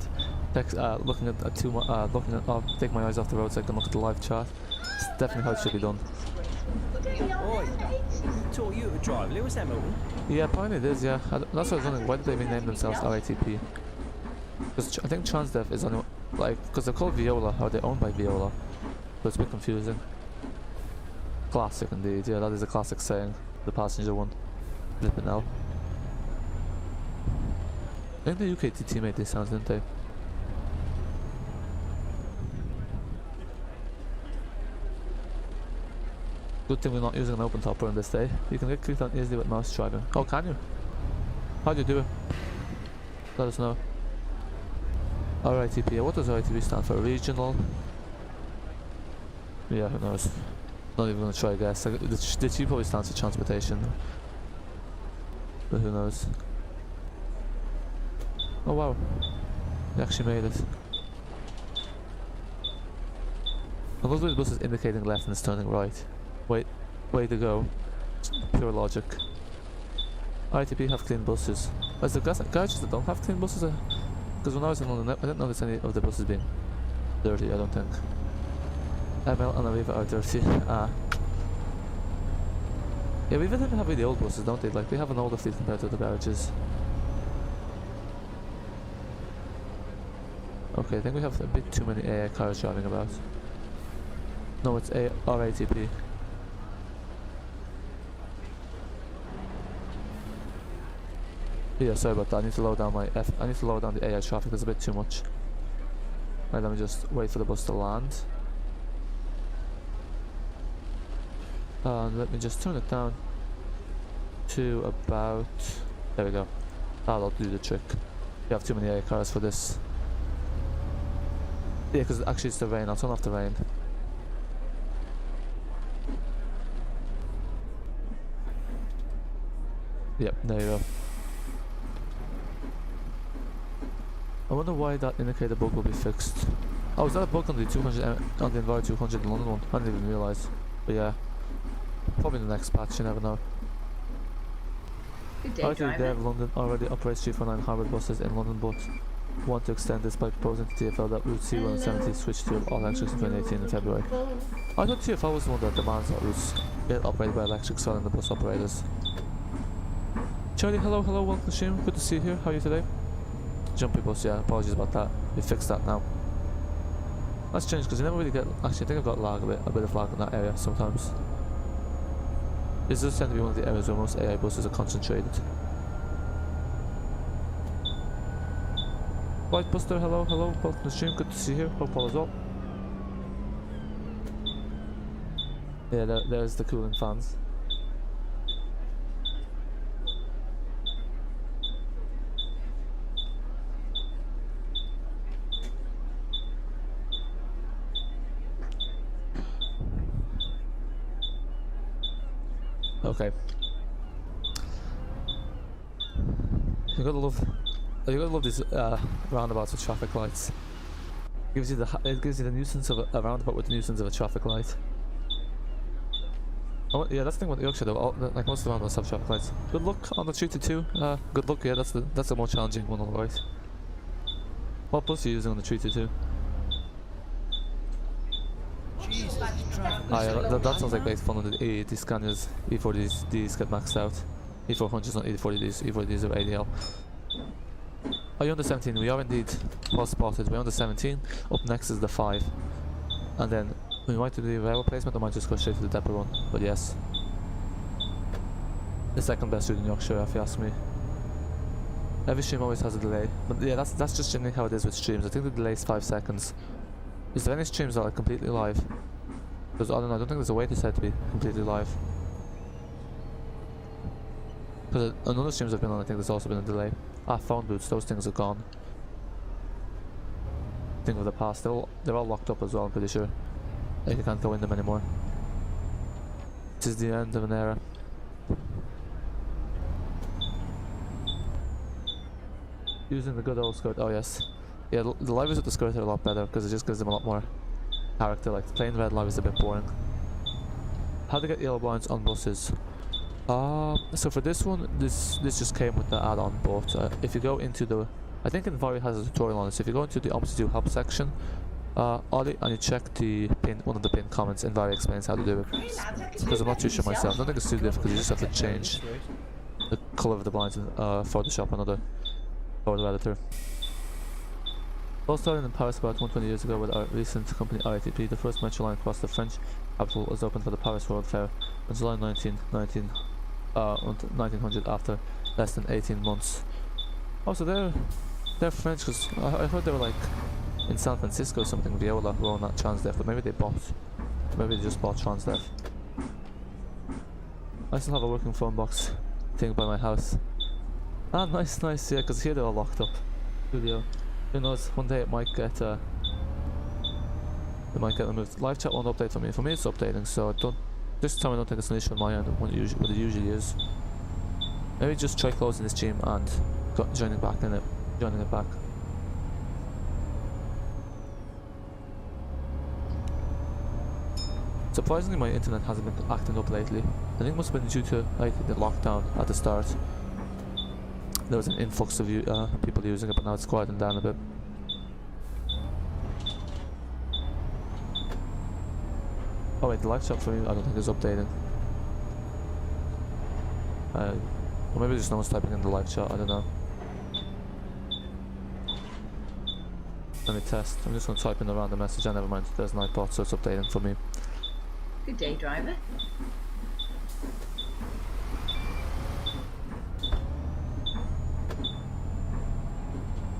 looking at take my eyes off the road so I can look at the live chat. It's definitely how it should be done. Oi, who taught you to drive? Lewis Hamilton? Yeah, apparently it is, yeah. That's what I was wondering, why did they rename themselves RATP? Because I think TransDev is only, like, because they're called Viola, or they're owned by Viola. So it's a bit confusing. Classic indeed, yeah, that is a classic saying. The passenger one. Flippin' hell. I think the UKTT made these sounds, didn't they? Good thing we're not using an open topper on this day. You can get clicked on easily with mouse driving. Oh, can you? How do you do it? Let us know. RITP. What does RITP stand for? Regional? Yeah, who knows? Not even gonna try to guess. The T probably stands for transportation. But who knows? Oh wow. We actually made it. I love the bus is indicating left and it's turning right. Wait, way to go. Pure logic. ITP have clean buses. Is there garages that don't have clean buses? Because when I was in London, I didn't notice any of the buses being dirty, I don't think. ML and Aviva are dirty. Ah. Yeah, Aviva didn't have really old buses, don't they? Like, they have an older fleet compared to the garages. Okay, I think we have a bit too many AI cars driving about. No, it's RATP. Yeah, sorry about that. I need to lower down the AI traffic. There's a bit too much. Right, let me just wait for the bus to land. And let me just turn it down to about. There we go. That'll do the trick. You have too many AI cars for this. Yeah, because actually it's the rain. I'll turn off the rain. Yep, there you go. wonder why that indicator bug will be fixed. Oh, is that a bug on the 200 on the Enviro 200 in London one? I didn't even realise. But yeah, probably in the next patch. You never know. Good day, RT driver. Dev London already operates 349 hybrid buses in London, but want to extend this by proposing to TfL that Route C170 switch to all electrics in 2018 in February. I thought TfL was the one that demands that routes get operated by electrics rather than the bus operators. Charlie, hello, welcome to stream. Good to see you here. How are you today? Jumpy bus, yeah, apologies about that. We fixed that now. That's changed because you never really get. Actually, I think I've got lag a bit of lag in that area sometimes. This does tend to be one of the areas where most AI buses are concentrated. White Buster, hello, welcome to the stream. Good to see you here. Hope all is well. Yeah, there's the cooling fans. Okay. You gotta love these roundabouts with traffic lights. It gives you the nuisance of a roundabout with the nuisance of a traffic light. Oh, yeah, that's the thing with Yorkshire though. Like most of the roundabouts have traffic lights. Good luck on the 322. Good luck. Yeah, that's the more challenging one, alright. What bus are you using on the 322? Ah, yeah, that sounds like great fun when the Scanias E40Ds get maxed out. E400s, not E40Ds. E40Ds are ADL. Are you under 17? We are indeed. Well spotted. We're under 17. Up next is the 5. And then we might do the rail replacement or might just go straight to the depot run. But yes. The second best route in Yorkshire, if you ask me. Every stream always has a delay. But yeah, that's just generally how it is with streams. I think the delay is 5 seconds. Is there any streams that are completely live? Because I don't think there's a way to set to be completely live. Because on other streams I've been on, I think there's also been a delay. Phone booths, those things are gone. Thing of the past, they're all locked up as well, I'm pretty sure. Like you can't go in them anymore. This is the end of an era. Using the good old skirt, oh yes. Yeah, the liveries with the skirt are a lot better because it just gives them a lot more character. Like the plain red live is a bit boring. How to get yellow blinds on buses? So for this one, this just came with the add-on, but if you go into the, I think Enviro has a tutorial on it. So if you go into the Omsi help section, Ollie, and you check one of the pinned comments, Enviro explains how to do it. Because I'm not too sure myself. I don't think it's too difficult. You just have to change the color of the blinds in Photoshop, another photo editor. All started in Paris about 120 years ago with our recent company RATP. The first metro line across the French capital was opened for the Paris World Fair on July 1900 after less than 18 months. Oh, so they're French, because I heard they were like in San Francisco or something, Viola, who own that Transdev, but maybe they just bought Transdev. I still have a working phone box thing by my house. Ah, nice, yeah, because here they're all locked up. Studio. Who knows, one day it might get removed. Live chat won't update for me. For me it's updating, so this time I don't think it's an issue on my end, what it usually is. Maybe just try closing this stream and joining it back. Surprisingly, my internet hasn't been acting up lately. I think it must have been due to like the lockdown at the start. There was an influx of people using it, but now it's quieting down a bit. Oh wait, the live chat for me I don't think is updating. Or maybe just no one's typing in the live chat, I don't know. Let me test. I'm just going to type in a random message. Never mind, there's Nightbot, so it's updating for me. Good day, driver.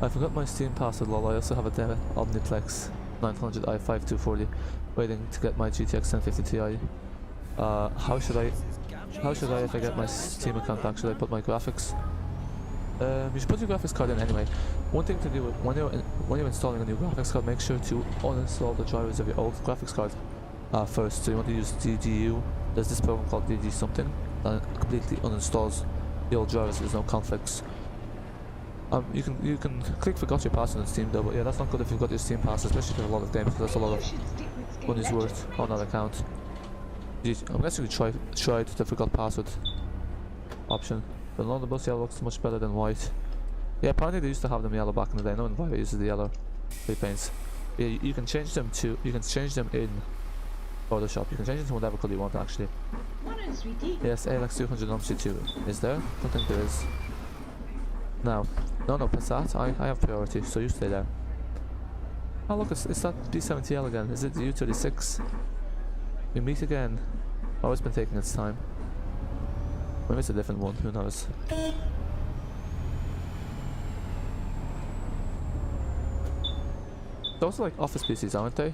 I forgot my Steam password, lol. I also have a Diwa Omniplex 900 i5 240 waiting to get my GTX 1050 Ti. How should I, if I get my Steam account back, should I put my graphics? You should put your graphics card in anyway. One thing to do when you're installing a new graphics card, make sure to uninstall the drivers of your old graphics card first. So you want to use DGU. There's this program called DG something that completely uninstalls the old drivers. There's no conflicts. You can click forgot your password on Steam though, but yeah, that's not good if you've got your Steam pass, especially if you have a lot of games, because that's a lot You of should stick with Scania money's worth on that account. I'm guessing you tried the forgot password option. But on the bus yellow looks much better than white. Yeah, apparently they used to have them yellow back in the day. No Enviro uses the yellow paints. Yeah, you can change them in Photoshop. You can change them to whatever colour you want actually. Morning, sweetie. Yes, Alex 200 Omsi 2. Is there? I don't think there is. No, Passat. I have priority, so you stay there. Oh look, it's that B70L again. Is it the U36? We meet again. Oh, it's been taking its time. Maybe it's a different one, who knows. Those are like office PCs, aren't they?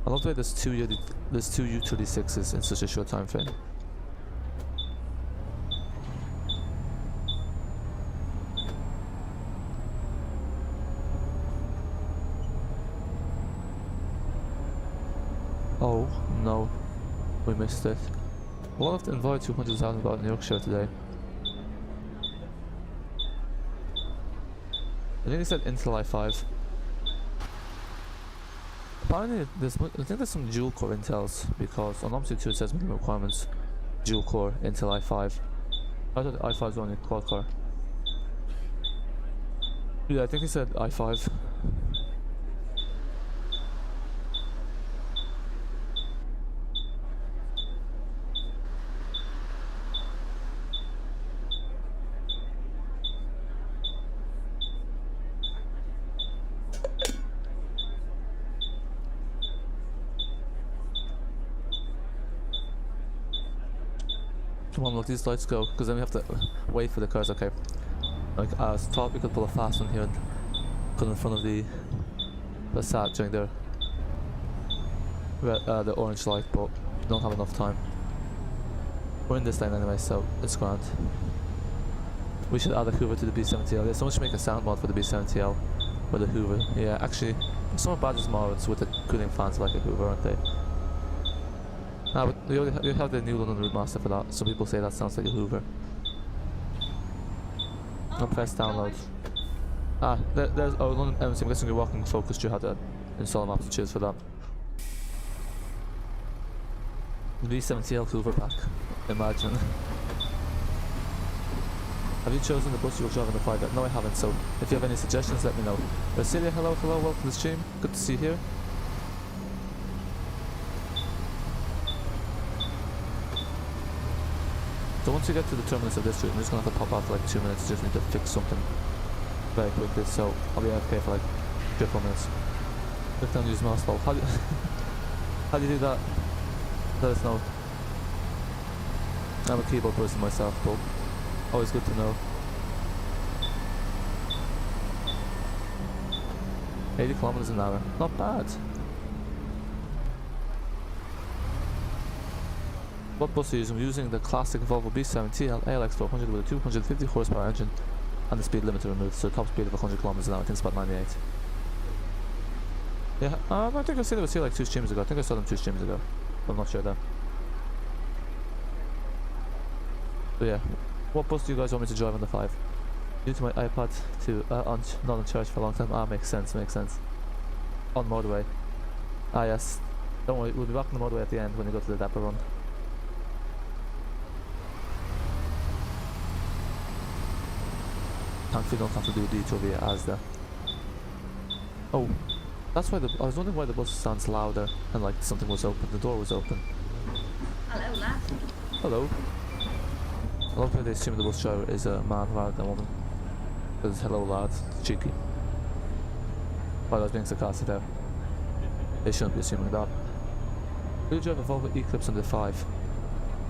I love the way there's two U36s in such a short time frame. Oh no, we missed it. A lot of the Enviro 200,000 about in Yorkshire today. I think they said Intel i5. Apparently, I think there's some dual core Intels, because on Omsi 2 it says minimum requirements dual core Intel i5. I thought the i5 was only quad core. Yeah, I think he said i5. Come on, let these lights go, because then we have to wait for the cars. Okay. Like, I thought we could pull a fast one here and put in front of the Passat during the orange light, but we don't have enough time. We're in this lane anyway, so it's grand. We should add a Hoover to the B70L. Yeah, someone should make a sound mod for the B70L with a Hoover. Yeah, actually, some of Badger's mods with the cooling fans like a Hoover, aren't they? Ah, but you have the new London Roadmaster for that. Some people say that sounds like a Hoover. And press download. Ah, there's London MMC. I'm guessing you're walking focused. You had to install an app to choose for that. The B70L Hoover pack. Imagine. Have you chosen the bus you will drive on the 5? No, I haven't. So if you have any suggestions, let me know. Celia, hello, welcome to the stream. Good to see you here. So once you get to the terminus of this route, I'm just gonna have to pop out for like 2 minutes. Just need to fix something very quickly. So I'll be AFK for like 3 or 4 minutes. Click down, use mouse hold. How do you do that? Let us know. I'm a keyboard person myself, but always good to know. 80 kilometers an hour, not bad. What bus are you using? I'm using the classic Volvo B70 ALX 400 with a 250 horsepower engine and the speed limiter removed, so top speed of 100 kilometers an hour. I think it's about 98. Yeah, I think I said it was here like 2 streams ago. I think I saw them 2 streams ago. I'm not sure though. But yeah, what bus do you guys want me to drive on the 5? Due to my iPad to not on charge for a long time. Ah, makes sense. On motorway. Ah yes. Don't worry, we'll be back on the motorway at the end when you go to the depot run. Thankfully don't have to do a detour via Asda. Oh, that's why I was wondering why the bus sounds louder and like something was open, the door was open. Hello, lad. Hello. I love how they assume the bus driver is a man rather than a woman. Because hello lad, cheeky. While I was being sarcastic there. They shouldn't be assuming that. Do you drive a Volvo Eclipse on the 5?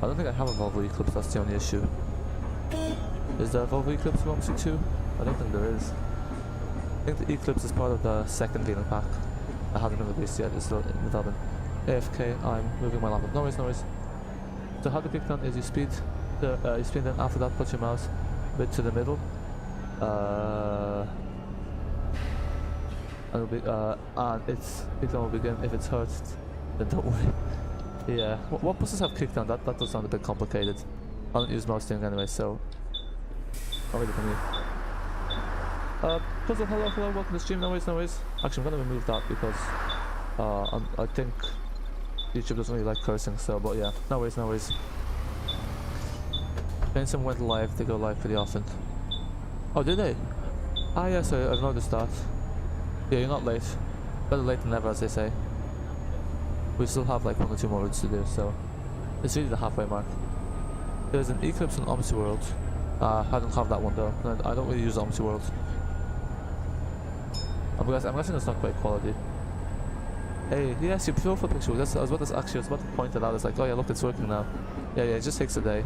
I don't think I have a Volvo Eclipse, that's the only issue. Is there a Volvo Eclipse for Omsi 2? I don't think there is. I think the Eclipse is part of the second Venom pack. It hasn't been released yet, it's still in development. AFK, I'm moving my lamp. No worries. So how to pick down is you speed then after that put your mouse a bit to the middle. And it'll be and its kickdown will begin. If it's hurt, then don't worry. Yeah. What buses have kickdown? That does sound a bit complicated. I don't use mouse steering anyway, so Not really for me. Puzzle, hello, welcome to the stream. No worries. Actually, I'm gonna remove that because I think YouTube doesn't really like cursing. So, but yeah, no worries. Benson went live. They go live pretty often. Oh, did they? Ah, yeah. So I've noticed that. Yeah, you're not late. Better late than never, as they say. We still have like 1 or 2 more routes to do, so it's really the halfway mark. There's an Eclipse in Omsi World. I don't have that one though. I don't really use Omsi World. I'm guessing it's not great quality. Hey, yes, your profile picture. I was about to point it out. It's like, oh yeah, look, it's working now. Yeah, it just takes a day.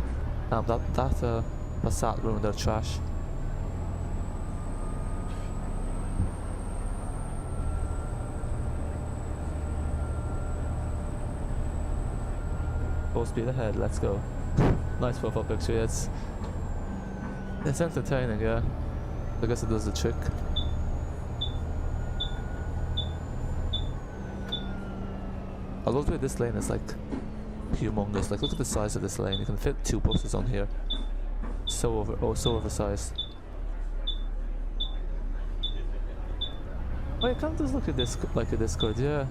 That Passat ruined their trash. Full speed ahead, let's go. Nice profile picture, yeah, it's entertaining, yeah. I guess it does the trick. I love the way this lane is like humongous. Like, look at the size of this lane. You can fit 2 buses on here. So oversized. Oh, it kind of does look like a Discord, yeah.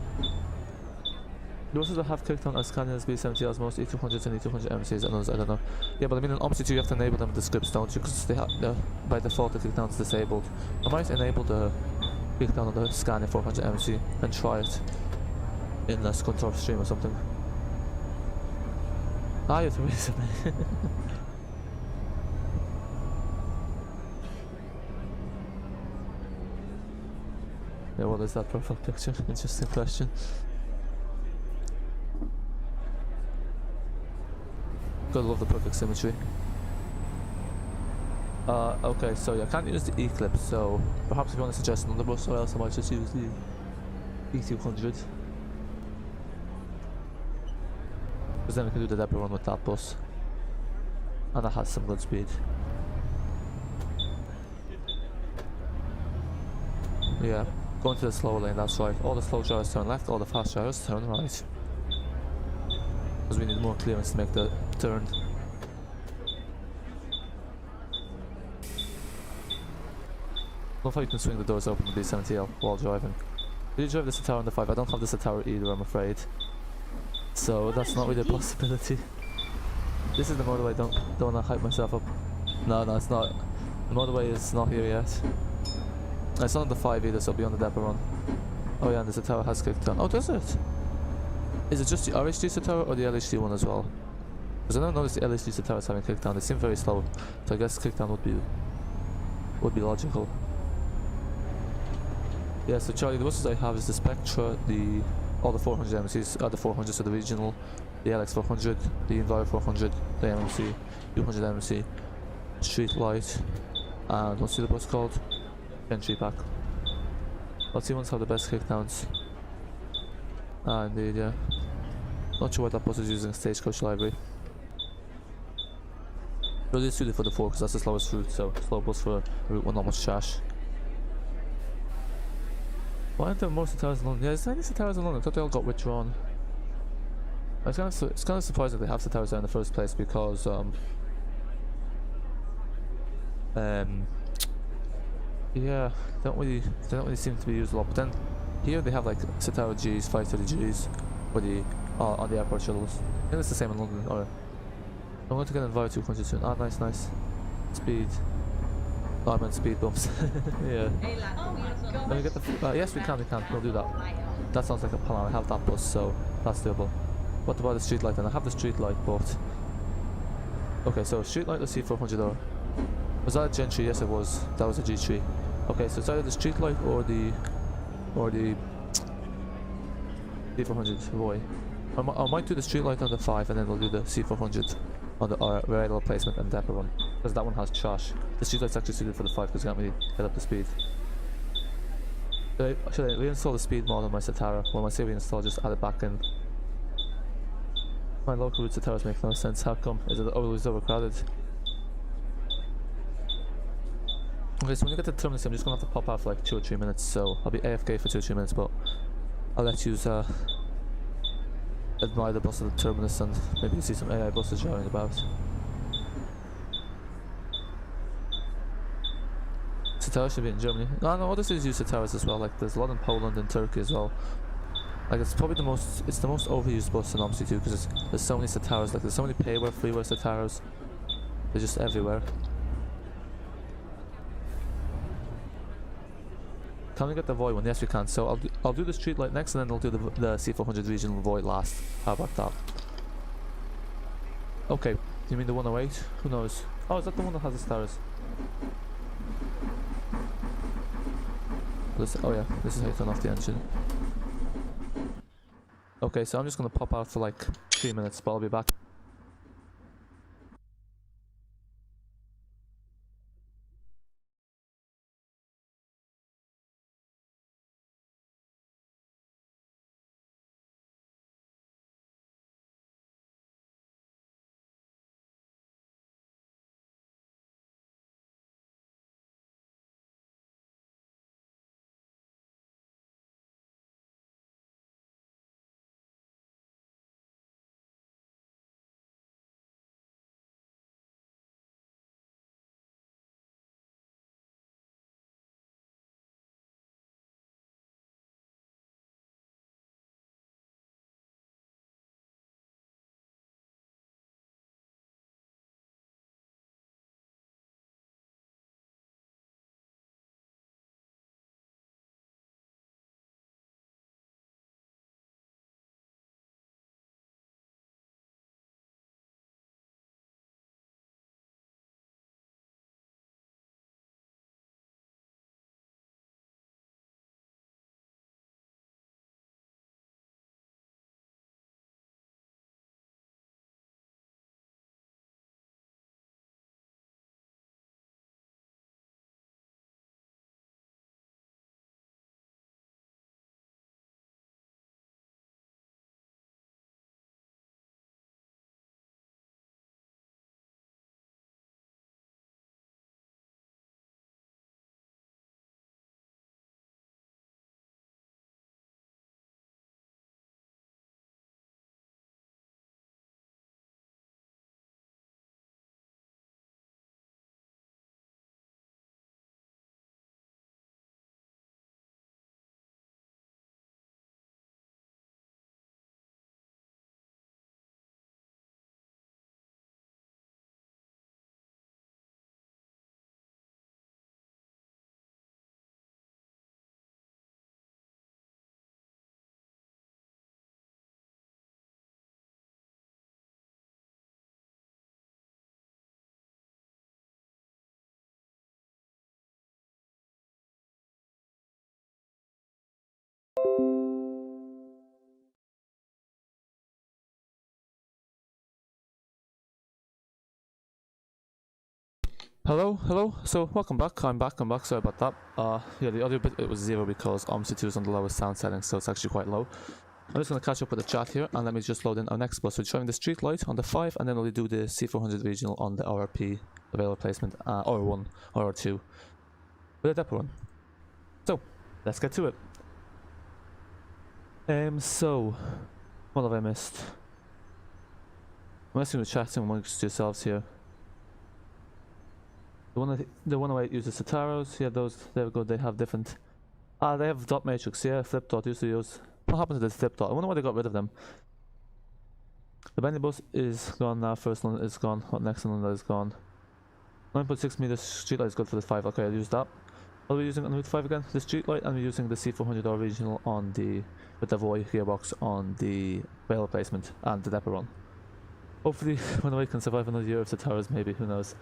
The buses that have kicked on are Scania B70Ls, most E200s and E200 MCs, and others, I don't know. Yeah, but I mean in Omsi 2 you have to enable them with the scripts, don't you? Because they have, by default the kickdown is disabled. I might enable the kickdown on the Scania 400 MC and try it in a Scunthorpe stream or something. Ah, you have to reason me. Yeah, what is that profile picture? Interesting question. Gotta love the perfect symmetry. Okay, so yeah, I can't use the Eclipse, so perhaps if you want to suggest another bus, or else I might just use the E200. Because then we can do the depot run with that bus. And that has some good speed. Yeah, going to the slow lane, that's right. All the slow drivers turn left, all the fast drivers turn right. Because we need more clearance to make the turn. Love how you can swing the doors open with the B70L while driving. Did you drive the Citaro on the 5? I don't have the Citaro either, I'm afraid. So that's not really a possibility. This is the motorway, don't want to hype myself up. No, it's not. The motorway is not here yet. It's not on the 5 either, so it'll be on the depot run. Oh yeah, and the Citaro has kicked on. Oh, does it? Is it just the RHD Citaro or the LHD one as well? Because I don't notice the LHD Citaro is having kickdown. They seem very slow, so I guess kickdown would be logical. Yeah, so Charlie, the buses I have is the Spectra, all the 400 MCs, the 400s, so the regional, the LX 400, the Enviro 400, the MMC 200 MC, Streetlite, and what's the other bus called? Entry pack. Let's see ones have the best kickdowns. Ah, indeed, yeah. Not sure what that bus is using, Stagecoach Library. Really suited for the 4 because that's the slowest route, so slow bus for a route with not much trash. Why aren't there more Citaros in London? Yeah, there's any Citaros in London. I thought they all got withdrawn. It's kind of surprising they have Citaros there in the first place because yeah, they don't really seem to be used a lot. But then here they have like Citaro Gs, 530 Gs, for the on the airport shuttles. I think it's the same in London. Alright, I'm going to get Enviro 200 soon. Ah, nice. Speed. Oh, I meant speed bumps. Yeah. Hey lad, Oh my God. Let me get the. Yes, we can. We'll do that. That sounds like a plan. I have that bus, so that's doable. What about the Streetlite then? I have the Streetlite, but okay. So Streetlite, the C400R. Was that a Gen 3? Yes, it was. That was a G3. Okay, so it's either the Streetlite or the C400 Voith. I might do the Streetlite on the 5, and then we'll do the C400 on the radar placement and depot run, because that one has trash. The Streetlite's actually suited for the 5 because you can't really get up the speed. Should I reinstall the speed mod on my Citaro? Well, when I say reinstall, just add it back in. My local route Citaros make no sense. How come? Is it always overcrowded? Okay, so when you get to the terminus, I'm just gonna have to pop out for like 2 or 3 minutes. So I'll be AFK for 2 or 3 minutes, but I'll let you admire the bus at the terminus and maybe see some AI buses driving about. Satara should be in Germany. No, no, other cities use Sataras as well. Like there's a lot in Poland and Turkey as well. Like it's probably the most overused bus in Omsi too, because there's so many Sataras. Like there's so many payware, freeware Sataras. They're just everywhere. Can we get the Voith one? Yes, we can. So I'll do the Streetlite next, and then I'll do the C400 regional Voith last. How about that? Okay. You mean the 108? Who knows? Oh, is that the one that has the stars? Oh yeah, this is how you turn off the engine. Okay, so I'm just gonna pop out for like 3 minutes, but I'll be back. Hello. So welcome back. I'm back. Sorry about that. Yeah, the audio bit it was 0 because Omsi 2 is on the lowest sound setting, so it's actually quite low. I'm just gonna catch up with the chat here, and let me just load in our next bus. We're showing the Streetlite on the 5, and then we'll do the C400 regional on the RRP available placement, or 1 or 2, with a depot one. So let's get to it. So what have I missed? I'm asking the chat amongst yourselves here. The 108 uses Sataros. Yeah, those, there we go, they have different... they have dot matrix, yeah, flip dot used to use. What happened to the flip dot? I wonder why they got rid of them. The Bentley bus is gone now, first one is gone, what next one is gone. 9.6 meters Streetlite is good for the 5, okay, I'll use that. What are we using on Route 5 again? The Streetlite, and we're using the C400 regional on the, with the Voith gearbox on the rail replacement and the depot run. Hopefully, 108 can survive another year of Sataros, maybe, who knows.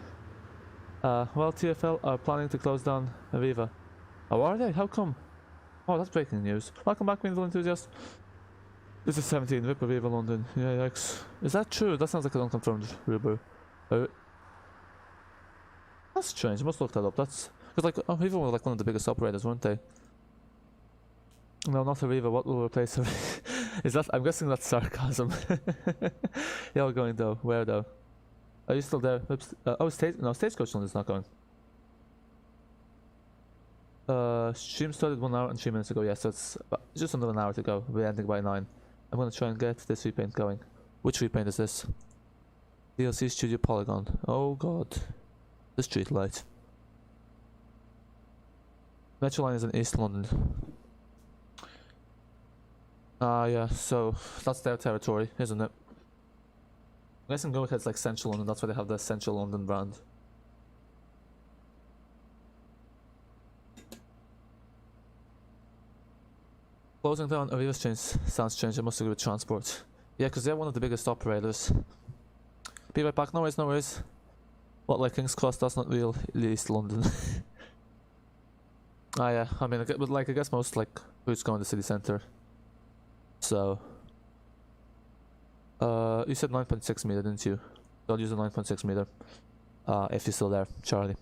Well, TfL are planning to close down Arriva. Oh, are they? How come? Oh, that's breaking news. Welcome back, visual enthusiast. This is 17, RIP Arriva London. Yeah, yikes. Is that true? That sounds like an unconfirmed rumor. That's strange, I must look that up. That's... Because, like, Arriva were like one of the biggest operators, weren't they? No, not Arriva. What will replace Arriva? Is that... I'm guessing that's sarcasm. Y'all going though? Where though? Are you still there? Oops. Oh, Stagecoach is not going. Stream started 1 hour and 3 minutes ago. Yes, so it's just under an hour to go. We're ending by 9. I'm gonna try and get this repaint going. Which repaint is this? DLC Studio Polygon. Oh god. The Streetlite. Metro line is in East London. Yeah, so that's their territory, isn't it? I'm guessing go ahead's like Central London, that's why they have the Central London brand. Closing down Aviva's change sounds strange, I must agree with Transport. Yeah, because they're one of the biggest operators. Be right back, no worries, no worries. What, like King's Cross, that's not real East London. Ah yeah, I mean, but like I guess most like routes go in the city centre. So you said 9.6 meter, didn't you? So I'll use the 9.6 meter. If you're still there, Charlie.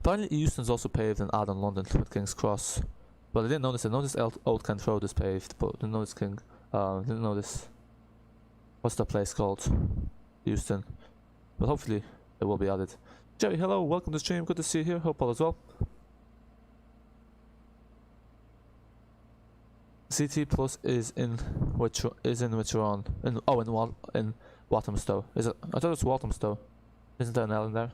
Apparently Euston's also paved in Addon, London with King's Cross. But I didn't notice it. I noticed Old Kent Road is paved, but didn't notice didn't notice what's that place called? Euston. But hopefully it will be added. Jerry, hello, welcome to the stream, good to see you here, hope all is well. CT Plus is in Witcheron. In Walthamstow. Is it? I thought it was Walthamstow. Isn't there an L in there?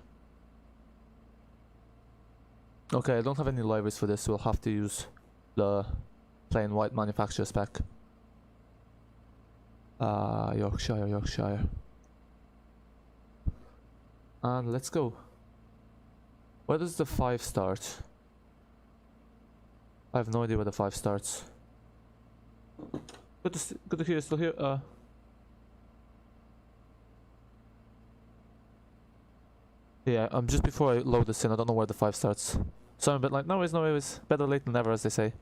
Okay, I don't have any libraries for this, so we'll have to use the plain white manufacturer spec. Yorkshire. And let's go. Where does the 5 start? I have no idea where the 5 starts. Good to hear you're still here. Yeah, just before I load this in, I don't know where the 5 starts. So I'm a bit like, no worries, better late than never, as they say.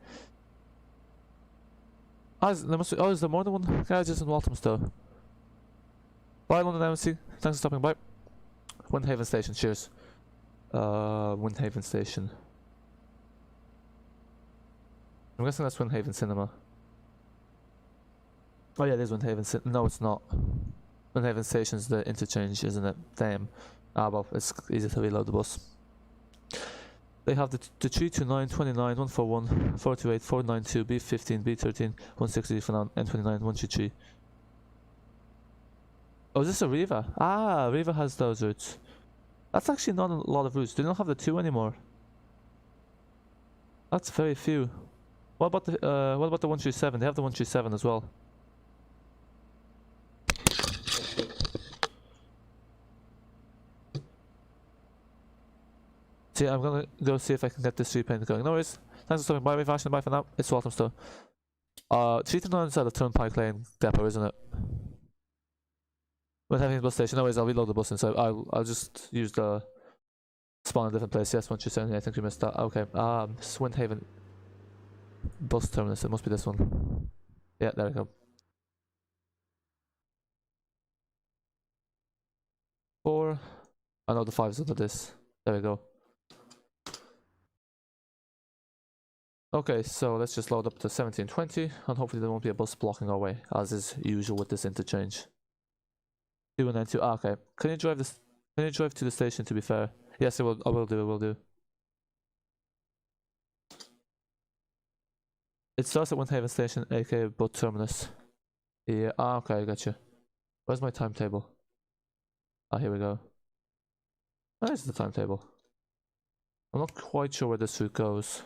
Is there more than one garages in Walthamstow? Bye, London MMC. Thanks for stopping by. Windhaven Station, cheers. Windhaven Station. I'm guessing that's Windhaven Cinema. Oh yeah, it is Windhaven Cinema. No, it's not. Windhaven Station's the interchange, isn't it? Damn. Ah, well, it's easy to reload the bus. They have the 329, 29, 141, 428, 492, B15, B13, 160 for now, N29, 123. Oh, is this a Riva? Ah, Riva has those routes. That's actually not a lot of routes. They don't have the 2 anymore. That's very few. What about the 137? They have the 137 as well. So yeah, I'm gonna go see if I can get this repaint going. No worries. Thanks for stopping by. Bye for now. It's Walthamstow. 329 is at the Turnpike Lane depot, isn't it? We're having the bus station. No worries, I'll reload the bus inside. I'll just use the spawn in a different place. Yes, 127. I think we missed that. Okay. Windhaven bus terminus. It must be this one. Yeah, there we go. 4. I know the 5 is under this. There we go. Okay, so let's just load up to 1720 and hopefully there won't be a bus blocking our way, as is usual with this interchange. 2 and then 2. Ah, okay. Can you drive to the station, to be fair? Yes, I will do. It starts at Windhaven Station, aka Butt Terminus. Yeah, okay, I gotcha. Where's my timetable? Ah, here we go. Where's the timetable? I'm not quite sure where this route goes.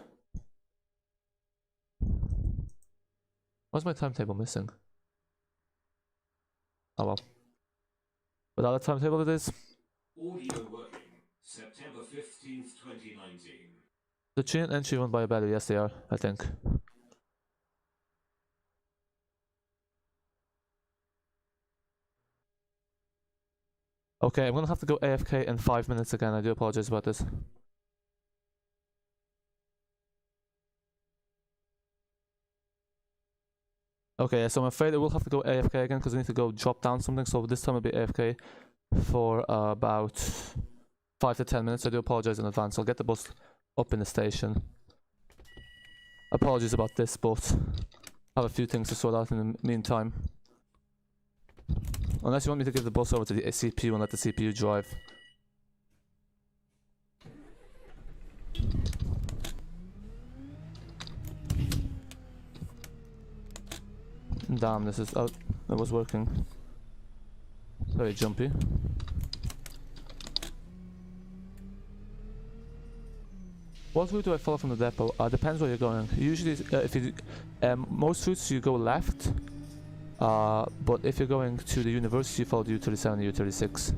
What's my timetable missing? Oh well. Without a timetable it is. Audio working. September 15th, 2019. The chain entry run by a battery, yes they are, I think. Okay, I'm gonna have to go AFK in 5 minutes again, I do apologize about this. Okay, so I'm afraid I will have to go AFK again because I need to go drop down something, so this time I'll be AFK for about 5 to 10 minutes. I do apologize in advance. I'll get the bus up in the station. Apologies about this, but I have a few things to sort out in the meantime. Unless you want me to give the bus over to the CPU and let the CPU drive. Damn, this is out. It was working. Very jumpy. What route do I follow from the depot? Depends where you're going. Usually, if you most routes you go left. But if you're going to the university, you follow the U37 and U36.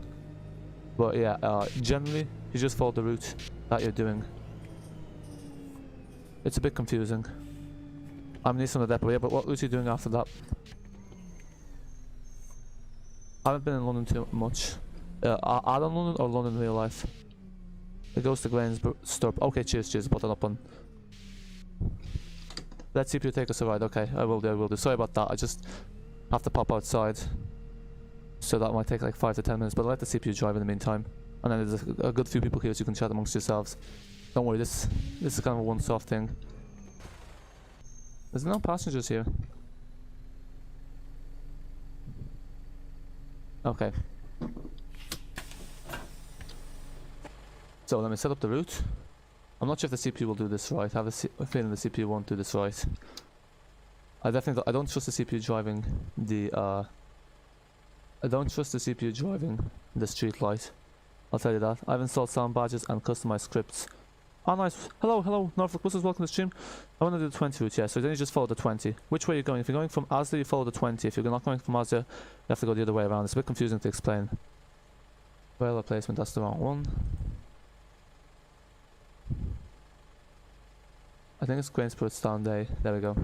But yeah, generally you just follow the route that you're doing. It's a bit confusing. I'm near from the depot, yeah, but what route are you doing after that? I haven't been in London too much. Addon London or London in real life? It goes to Grange Stirp. Okay, cheers, put that up on. Let's see if you take us a ride. Okay, I will do. Sorry about that, I just have to pop outside. So that might take like 5 to 10 minutes, but I'll let the CPU drive in the meantime. And then there's a good few people here so you can chat amongst yourselves. Don't worry, this is kind of a one-off thing. There's no passengers here. Okay. So let me set up the route. I'm not sure if the CPU will do this right. I have a feeling the CPU won't do this right. I don't trust the CPU driving the I don't trust the CPU driving the Streetlite. I'll tell you that. I've installed sound badges and customized scripts. Oh nice. Hello, Norfolk buses, welcome to the stream. I want to do the 20 route, yeah, so then you just follow the 20. Which way are you going? If you're going from Asda, you follow the 20. If you're not going from Asda, you have to go the other way around. It's a bit confusing to explain. Railway placement, that's the wrong one. I think it's Grangeport's down day. There we go.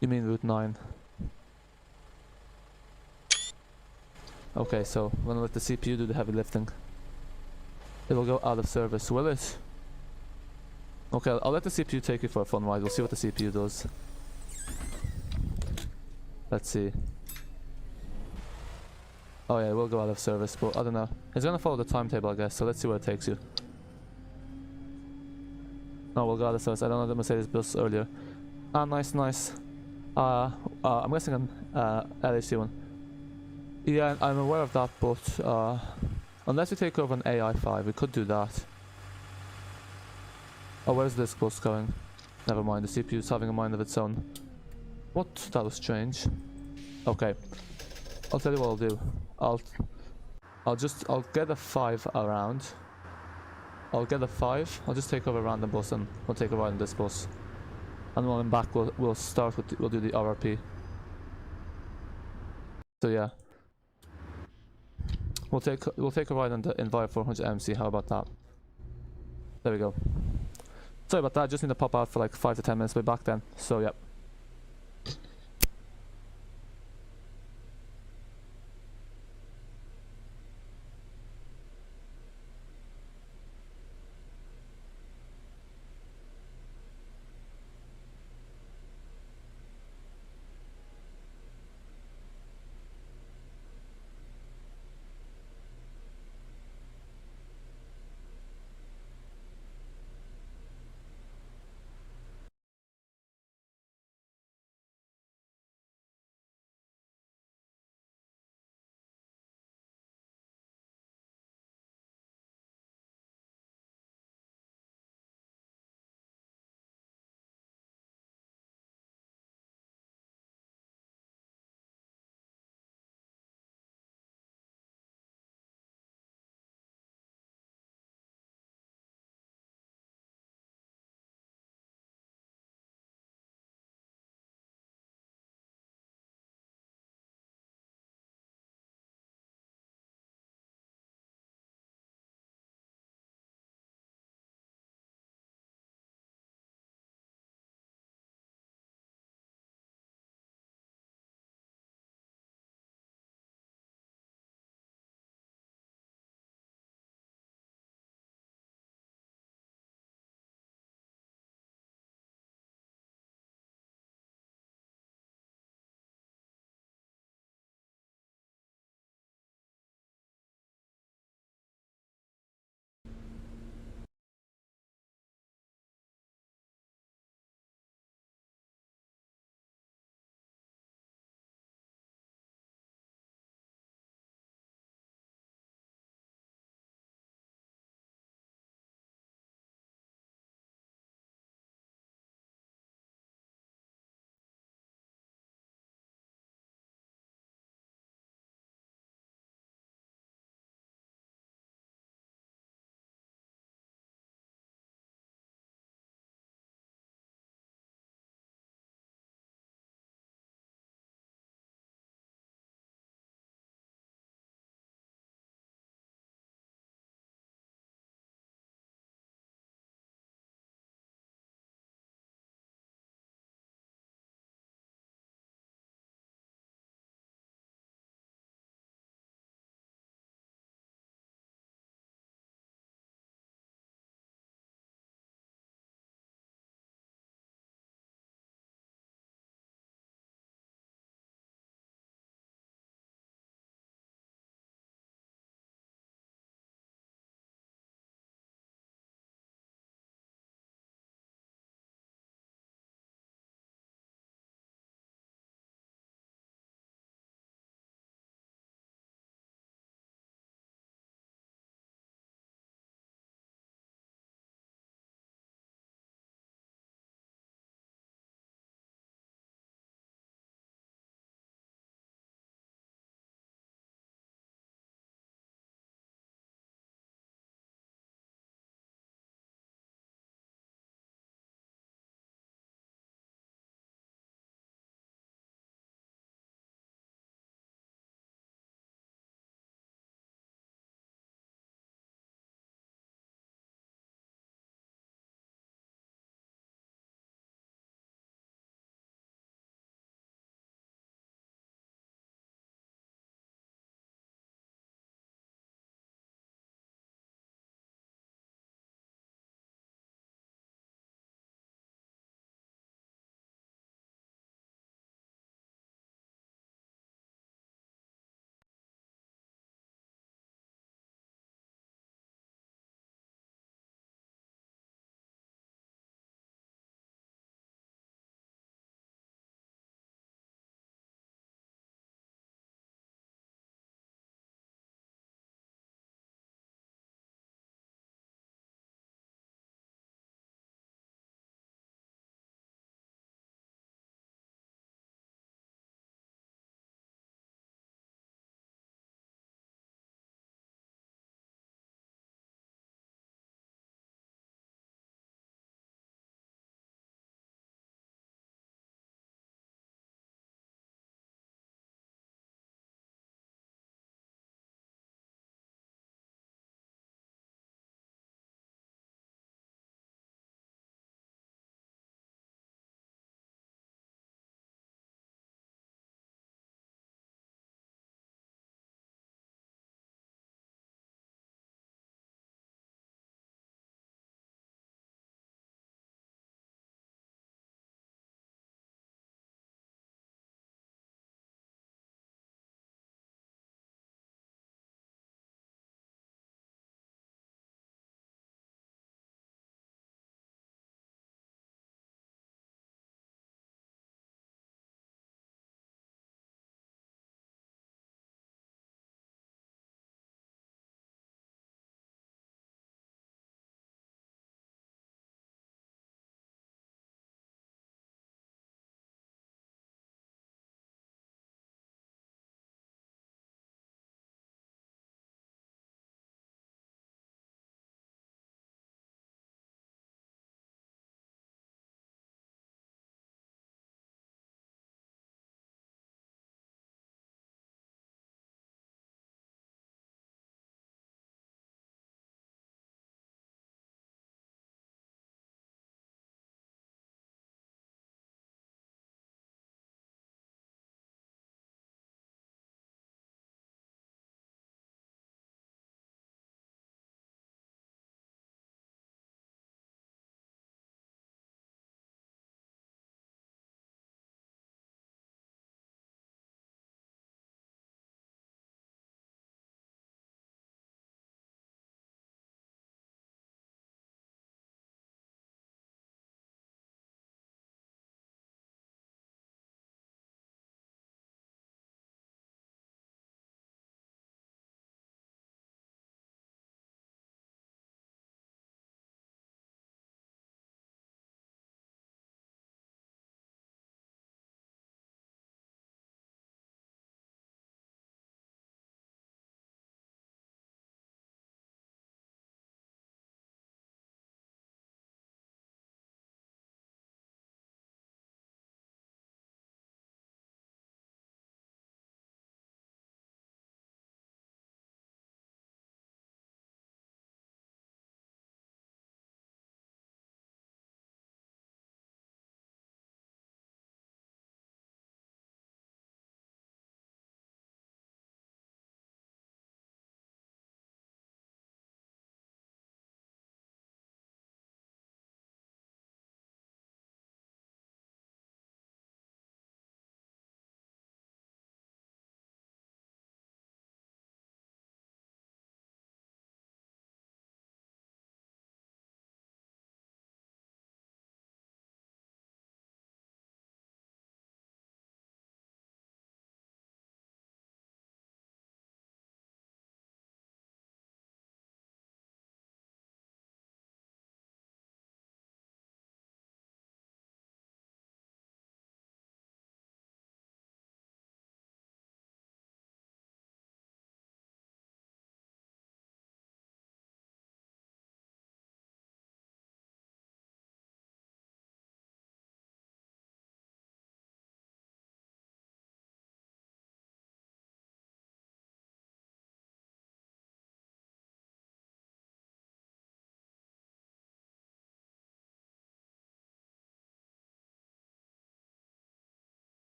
You mean Route 9. Okay, so I'm gonna let the CPU do the heavy lifting. It will go out of service, will it? Okay, I'll let the CPU take you for a fun ride. We'll see what the CPU does. Let's see. Oh yeah, it will go out of service, but I don't know. It's gonna follow the timetable, I guess, so let's see where it takes you. No, we'll go out of service. I don't know the Mercedes bus earlier. Ah, nice. I'm guessing an LHC one. Yeah, I'm aware of that, but unless we take over an AI5, we could do that. Oh, where's this bus going? Never mind, the CPU's having a mind of its own. What? That was strange. Okay, I'll tell you what I'll do. I'll get a 5 around. I'll get a 5. I'll just take over a random bus and we'll take a ride on this bus. And when I'm back, we'll do the RRP. So yeah. We'll take a ride on the Enviro 400 MMC. How about that? There we go. Sorry about that. I just need to pop out for like 5 to 10 minutes. We'll be back then. So yeah.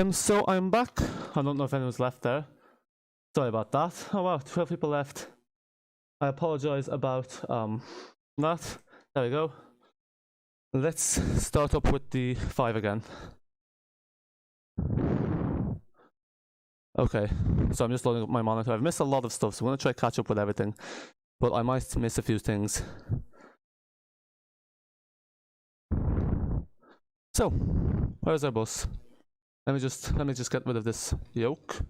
And so I'm back. I don't know if anyone's left there. Sorry about that. Oh wow, 12 people left. I apologize about that. There we go. Let's start up with the 5 again. Okay, so I'm just loading up my monitor. I've missed a lot of stuff, so I'm going to try to catch up with everything. But I might miss a few things. So, where's our bus? Let me just get rid of this yoke.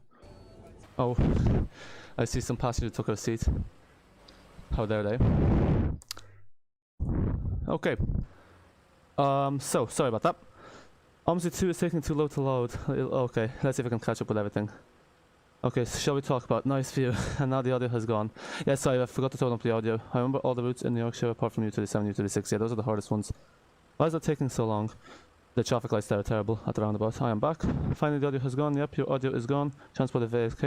Oh, I see some passenger took a seat. How dare they? Okay. So sorry about that. Omsi 2 is taking too low to load. Okay, let's see if I can catch up with everything. Okay, so shall we talk about nice view? And now the audio has gone. Yeah, sorry, I forgot to turn up the audio. I remember all the routes in Yorkshire apart from U37, U36. Yeah, those are the hardest ones. Why is that taking so long? The traffic lights there are terrible at the roundabout. I am back. Finally, the audio has gone. Yep, your audio is gone. Transport of ASK.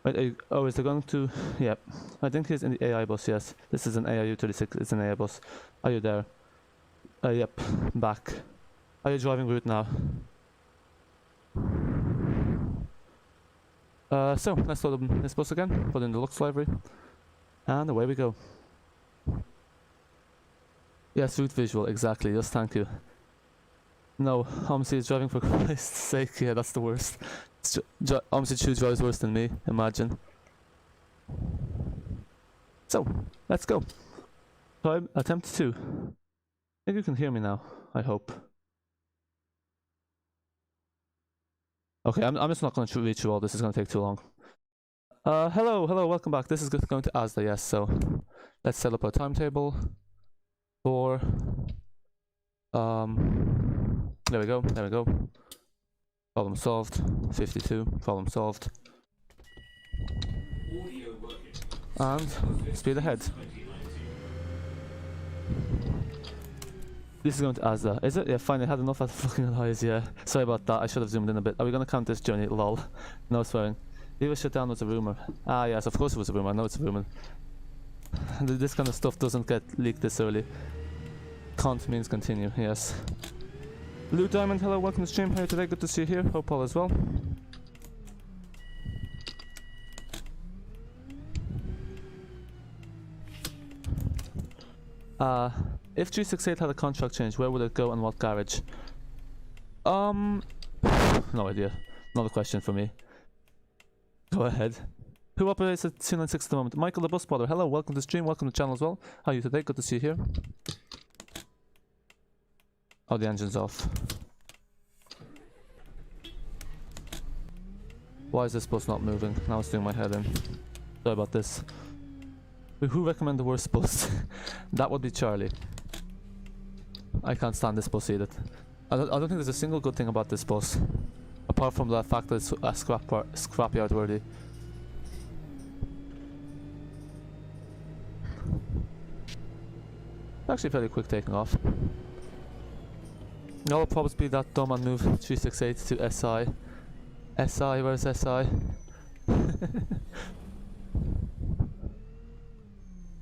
Right, oh, is it going to... Yep. I think he's in the AI bus, yes. This is an AI U36. It's an AI bus. Are you there? Yep. Back. Are you driving route now? So, let's load up this bus again. Put in the Lux library. And away we go. Yes, route visual. Exactly. Yes, thank you. No, Omsi is driving for Christ's sake. Yeah, that's the worst. Omsi 2 drives worse than me, imagine. So, let's go. Time attempt 2. I think you can hear me now, I hope. Okay, I'm just not going to read through all this, it's going to take too long. Hello, welcome back. This is going to Asda, yes, so let's set up our timetable for... There we go. Problem solved. 52. Problem solved. And speed ahead. This is going to Asda. Is it? Yeah, finally had enough of fucking lies, yeah. Sorry about that, I should have zoomed in a bit. Are we gonna count this journey? Lol. No swearing. Diwa shut down was a rumour. Ah yes, of course it was a rumour. I know it's a rumour. This kind of stuff doesn't get leaked this early. Can't means continue, yes. Blue Diamond, hello, welcome to the stream. How are you today? Good to see you here. Hope all is well. If 368 had a contract change, where would it go and what garage? No idea. Not a question for me. Go ahead. Who operates at 296 at the moment? Michael the bus spotter. Hello, welcome to the stream, welcome to the channel as well. How are you today? Good to see you here. Oh, the engine's off. Why is this bus not moving? Now it's doing my head in. Sorry about this. Who recommend the worst bus? That would be Charlie. I can't stand this bus either. I don't think there's a single good thing about this bus. Apart from the fact that it's a scrapyard worthy. Actually fairly quick taking off. I'll probably be that dumb and move 368 to SI. SI, where's SI?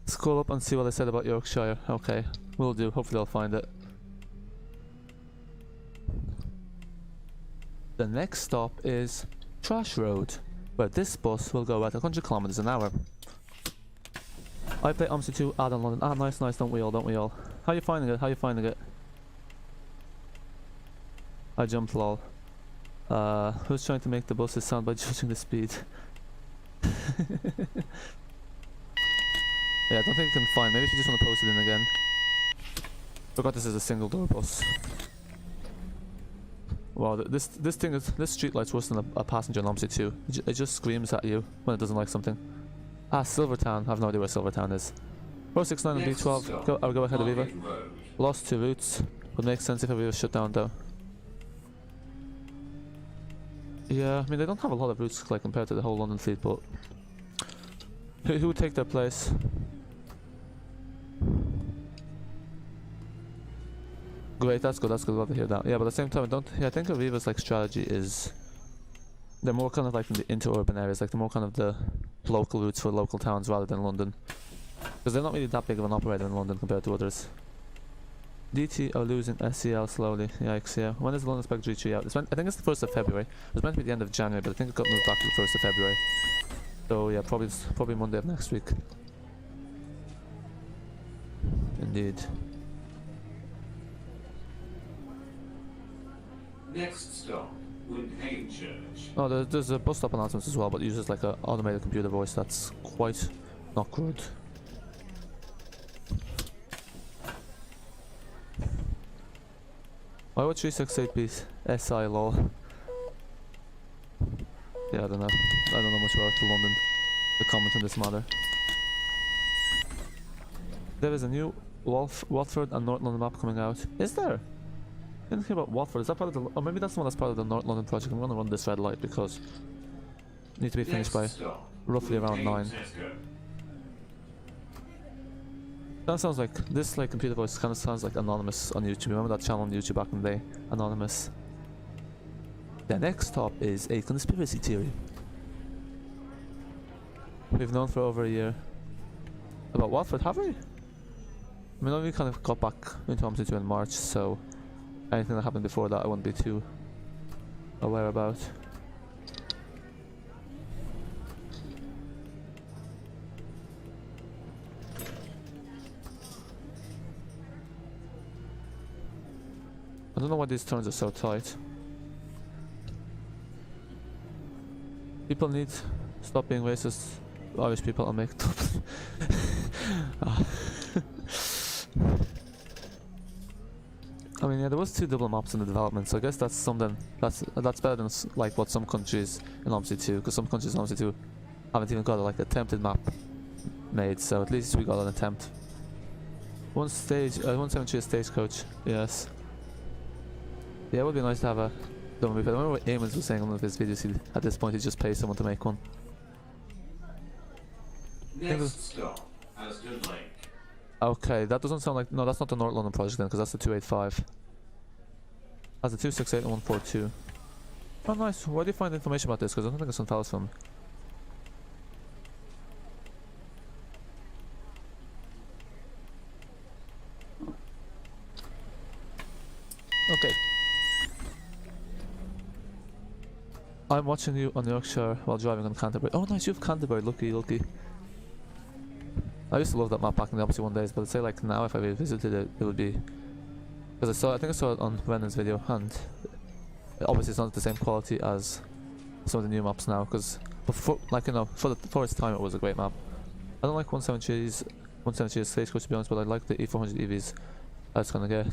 Scroll up and see what I said about Yorkshire. Okay, will do. Hopefully I'll find it. The next stop is Trash Road, where this bus will go at 100 kilometers an hour. I play Omsi 2 Addon London. Ah, nice, don't we all? How you finding it? I jumped, lol. Who's trying to make the buses sound by judging the speed? Yeah, I don't think you can find. Maybe if you just want to post it in again. Forgot this is a single door bus. Wow, this streetlight's worse than a passenger in Omsi 2. It just screams at you when it doesn't like something. Ah, Silvertown. I have no idea where Silvertown is. 469 and B12. I'll go ahead of Aviva. Lost 2 routes. Would make sense if Aviva shut down though. Yeah, I mean they don't have a lot of routes like compared to the whole London fleet, but who would take their place? Great, that's good. Glad to hear that. Yeah, but at the same time, I think Aviva's like strategy is they're more kind of like in the interurban areas, like they're more kind of the local routes for local towns rather than London, because they're not really that big of an operator in London compared to others. DT are losing SEL slowly. Yikes, yeah. When is the London Spec G3 out? I think it's the 1st of February. It was meant to be the end of January, but I think it got moved back to the 1st of February. So yeah, probably Monday of next week. Indeed. Next stop, Windham Church. Oh, there's a bus stop announcements as well, but it uses like an automated computer voice. That's quite not good. Why would 368 be SI law? Yeah, I don't know. I don't know much about London. The comment on this matter. There is a new Watford and North London map coming out. Is there? I didn't hear about Watford. Is that part of the... Or maybe that's the one that's part of the North London project. I'm gonna run this red light because I need to be finished by roughly around 9. That sounds like... This like computer voice kind of sounds like Anonymous on YouTube. Remember that channel on YouTube back in the day? Anonymous. The next stop is a conspiracy theory. We've known for over a year. About Watford, have we? I mean, we kind of got back into Omsi 2 in March, so anything that happened before that I wouldn't be too aware about. I don't know why these turns are so tight. People need to stop being racist. Irish people are make I mean, yeah, there was 2 double maps in the development, so I guess that's something that's better than like what some countries in Omsi 2, because some countries in Omsi 2 haven't even got like attempted map made, so at least we got an attempt. 173 stagecoach, yes. Yeah, it would be nice to have a double map. I remember what Eamons was saying in one of his videos. At this point, he just pays someone to make one. Next stop, Addon Lake. Okay, that doesn't sound like... No, that's not the North London project then, because that's the 285. That's the 268 and 142. Oh, nice. Where do you find information about this? Because I don't think it's on Fellas Film. Okay. I'm watching you on Yorkshire while driving on Canterbury. Oh, nice. You have Canterbury. Lucky, lucky. I used to love that map back in the Omsi 1 days, but I'd say like now if I revisited it, it would be... Because I think I saw it on Brennan's video, and obviously it's not the same quality as some of the new maps now, because like, you know, for its time it was a great map. I don't like 170's stagecoach to be honest, but I like the E400 EVs I was gonna get.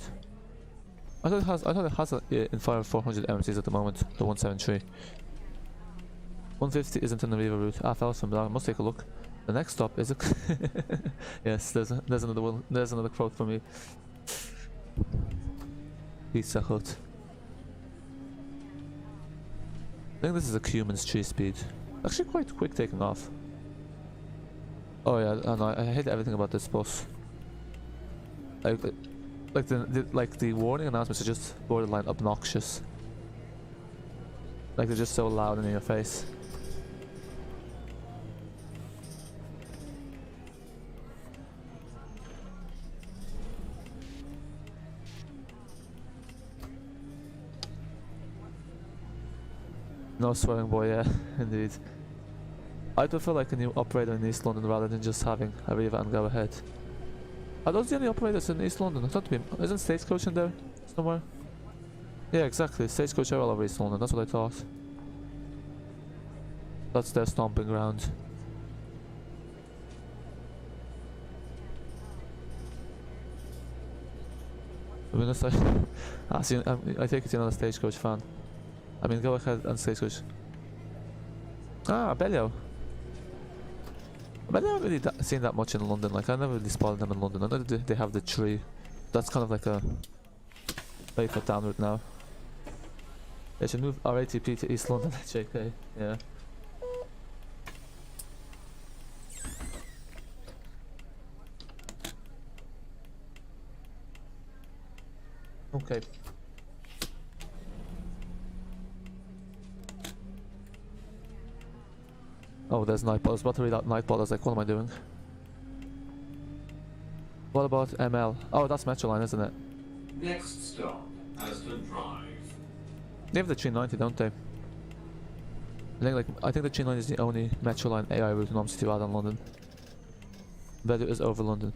I thought it has a Enviro 400 MMCs at the moment, the 173. 150 isn't in the Riva route. Ah, Fellas Film, I must take a look. The next stop is a... Yes, there's another one. There's another quote for me. Pizza Hut. I think this is a Cuman's 3 speed. Actually quite quick taking off. Oh yeah, I know, I hate everything about this bus. Like the warning announcements are just borderline obnoxious. Like they're just so loud and in your face. No swearing, boy, yeah, indeed. I prefer like a new operator in East London rather than just having a Riva and go ahead. Are those the only operators in East London? I thought isn't Stagecoach in there somewhere? Yeah, exactly. Stagecoach are all over East London, that's what I thought. That's their stomping ground. I mean, it's like, I take it you're not a Stagecoach fan. I mean, go ahead and Stagecoach. Ah, Bellio. But I haven't really seen that much in London. Like, I never really spotted them in London. I know they have the tree. That's kind of like a 8-foot down route now. They should move RATP to East London. JK, yeah. Okay. Oh, there's Nightbot. I was about to read out Nightbot. I was like, what am I doing? What about ML? Oh, that's Metroline, isn't it? Next stop, Aston Drive. They have the 390, don't they? I think the 390 is the only Metro Line AI route in Omsi to Addon, London. Better is over London.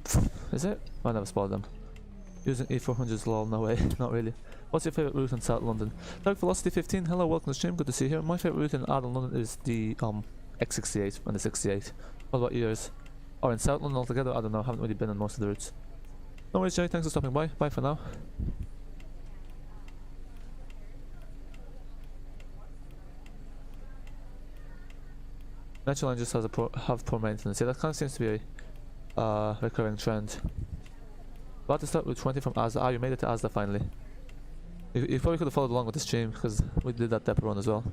Is it? I never spotted them. Using E400s, lol, no way, not really. What's your favourite route in South London? Dark Velocity 15, hello, welcome to the stream, good to see you here. My favourite route in Addon, London is the X68 and the 68. What about yours? Or in South London altogether? I don't know, haven't really been on most of the routes. No worries, Jay, thanks for stopping by. Bye for now. Metro Line just has have poor maintenance. Yeah, that kind of seems to be a recurring trend. About to start with 20 from Asda. Ah, you made it to Asda finally. You probably could have followed along with the stream because we did that depot run as well.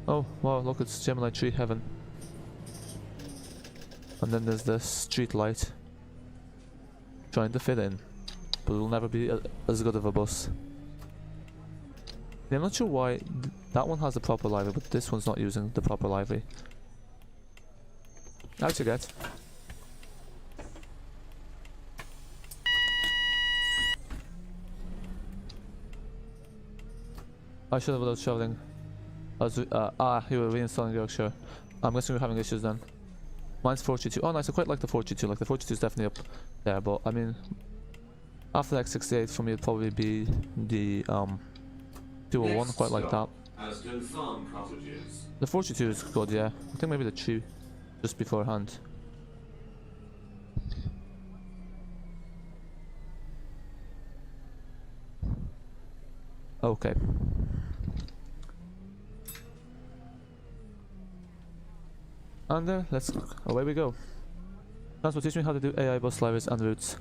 Oh wow, look, it's Gemini Tree Heaven. And then there's the Streetlite trying to fit in, but it'll never be as good of a bus. Yeah, I'm not sure why that one has the proper livery, but this one's not using the proper livery. How'd you get? I should have without shoveling. You were reinstalling Yorkshire. I'm guessing we're having issues then. Mine's 4G2. Oh nice, I quite like the 4G2. Like the 4G2 is definitely up there, but I mean, after the X68 for me it'd probably be the 201. Quite like that. Aston Farm Cottages. The 4G2 is good, yeah. I think maybe the 3 just beforehand. Okay. And away we go. Transport, teach me how to do AI bus libraries and routes.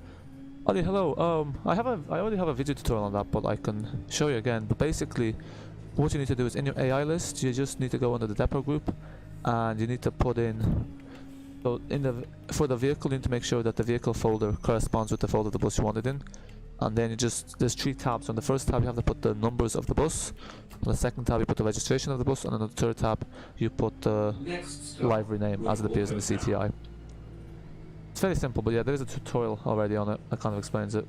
Ollie, hello. I already have a video tutorial on that, but I can show you again. But basically, what you need to do is in your AI list, you just need to go under the depot group, and you need to put in. So for the vehicle, you need to make sure that the vehicle folder corresponds with the folder the bus you want it in. And then there's 3 tabs. On the first tab you have to put the numbers of the bus. On the second tab you put the registration of the bus, and on the third tab you put the livery name as it appears in the CTI. It's very simple, but yeah, there is a tutorial already on it that kind of explains it.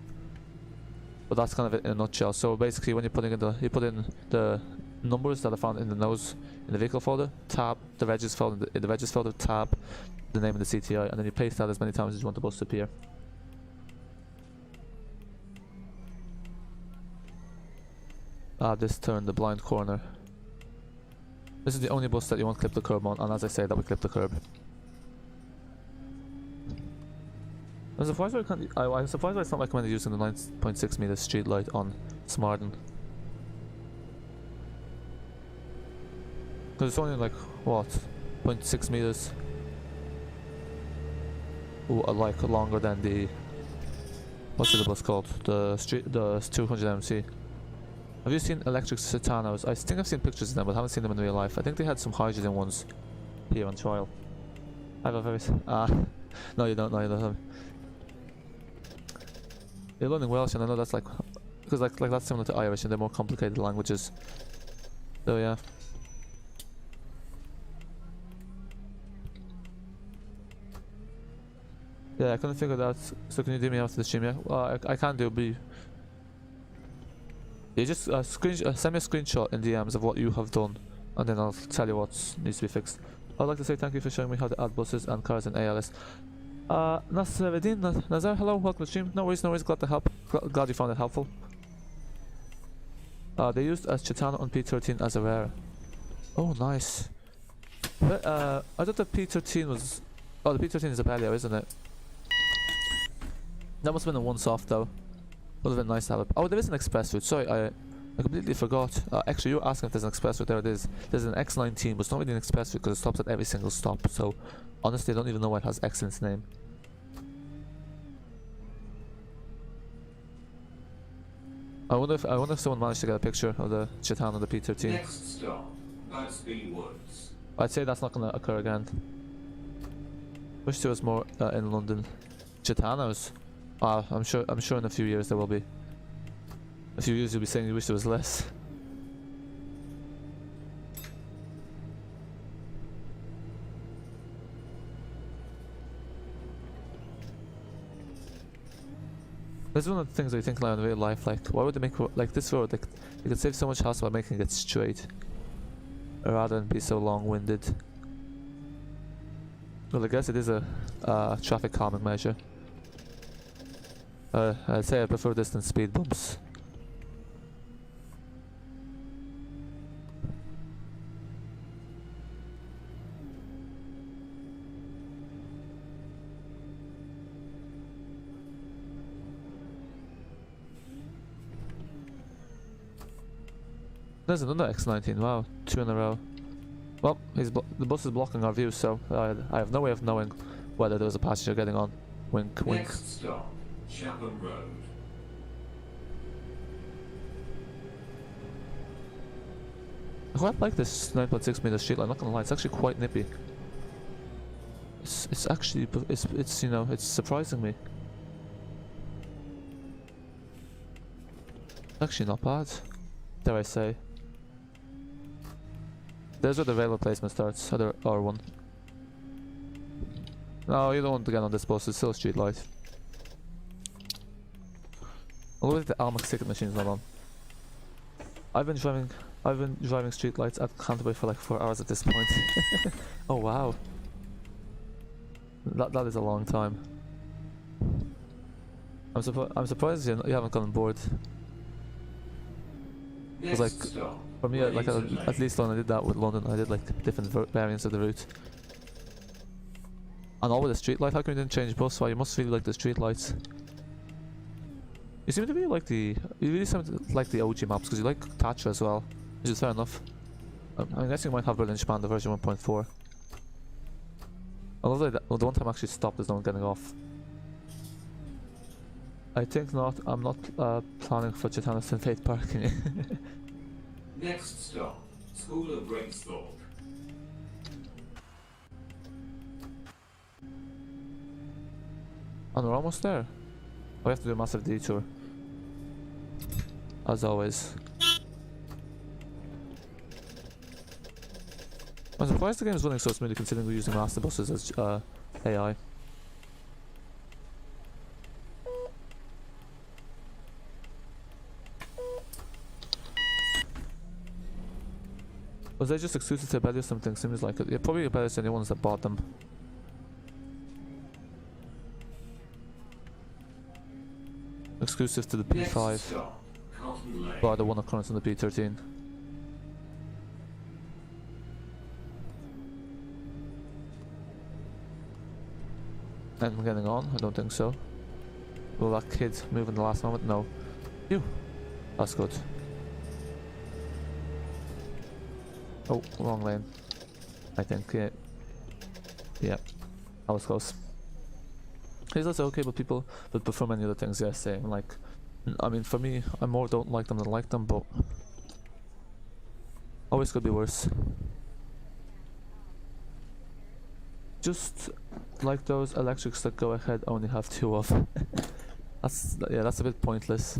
But that's kind of it in a nutshell. So basically, when you're putting in you put in the numbers that are found in the nose in the vehicle folder, tab the regis folder in the regis folder, tab the name of the CTI, and then you paste that as many times as you want the bus to appear. This turn, the blind corner. This is the only bus that you won't clip the curb on, and as I say, that we clip the curb. I'm surprised I'm surprised why it's not recommended using the 9.6 meter Streetlite on Smarden. Because it's only like, what, 0.6 meters? Like longer than the, what's the bus called? The 200 MC. Have you seen electric Citanos? I think I've seen pictures of them, but haven't seen them in real life. I think they had some hydrogen ones here on trial. I have a very... no you don't, no you don't. You're learning Welsh, and I know that's like... Because like that's similar to Irish, and they're more complicated languages. So yeah. Yeah, I couldn't figure that. So can you do me after the stream? Yeah, well, I can do, but... You just send me a screenshot in DMs of what you have done, and then I'll tell you what needs to be fixed. I'd like to say thank you for showing me how to add buses and cars in ALS. Nazar, hello, welcome to the stream. No worries, glad to help. Glad you found it helpful. They used a Chitano on P13 as a rare. Oh, nice. But, I thought the P13 was... Oh, the P13 is a Palio, isn't it? That must have been a one-soft though. Would have been nice to have it. Oh, there is an express route. Sorry, I completely forgot. Actually, you were asking if there's an express route. There it is. There's an X19, but it's not really an express route because it stops at every single stop. So, honestly, I don't even know why it has X in its name. I wonder if someone managed to get a picture of the Chitano and the P13. Next stop, Budsby Woods. I'd say that's not going to occur again. Wish there was more in London. Chitanos. I'm sure in a few years there will be. A few years you'll be saying you wish there was less. That's one of the things I think like in real life, like why would they make like this road, like you could save so much hassle by making it straight rather than be so long-winded. Well, I guess it is a traffic calming measure. I'd say I prefer this than speed bumps. There's another X19, wow, 2 in a row. Well, the bus is blocking our view, so I have no way of knowing whether there was a passenger getting on. Wink, wink. Next stop, Chatham Road. I quite like this 9.6 meter street line, not gonna lie, it's actually quite nippy. It's actually, it's you know, it's surprising me. Actually not bad, dare I say. There's where the railway placement starts, other R1. No, you don't want to get on this bus, it's still a street light. Although the Almac ticket machine's not on. I've been driving street lights at Canterbury for like 4 hours at this point. Oh wow. That is a long time. I'm surprised you haven't gotten bored. Because like, for me, like at least when I did that with London, I did like different variants of the route. And all with the street light, how come you didn't change bus? Why, you must really like the street lights. You seem to be like you really seem to like the OG maps because you like Thatcher as well, which is fair enough. I'm guessing you might have Berlin Span, the version 1.4. I love that the one time I actually stopped, there's no one getting off. I think not. I'm not planning for Chitana St. Faith parking. Next stop, School of Greatsthorpe. And we're almost there. We have to do a massive detour. As always. I'm surprised the game is running so smoothly considering we're using master buses as AI. Was they just exclusive to Abel or something? Seems like it. Yeah, probably Abel is the only ones that bought them. Exclusive to the P5. But the one occurrence on the P13. And I'm getting on? I don't think so. Will that kid move in the last moment? No. You. That's good. Oh, wrong lane. I think, yeah. Yeah. That was close. He's also okay, but people would prefer many other things, yeah, same. Like, I mean, for me, I more don't like them than like them, but always could be worse. Just like those electrics that go ahead only have 2 of. That's a bit pointless.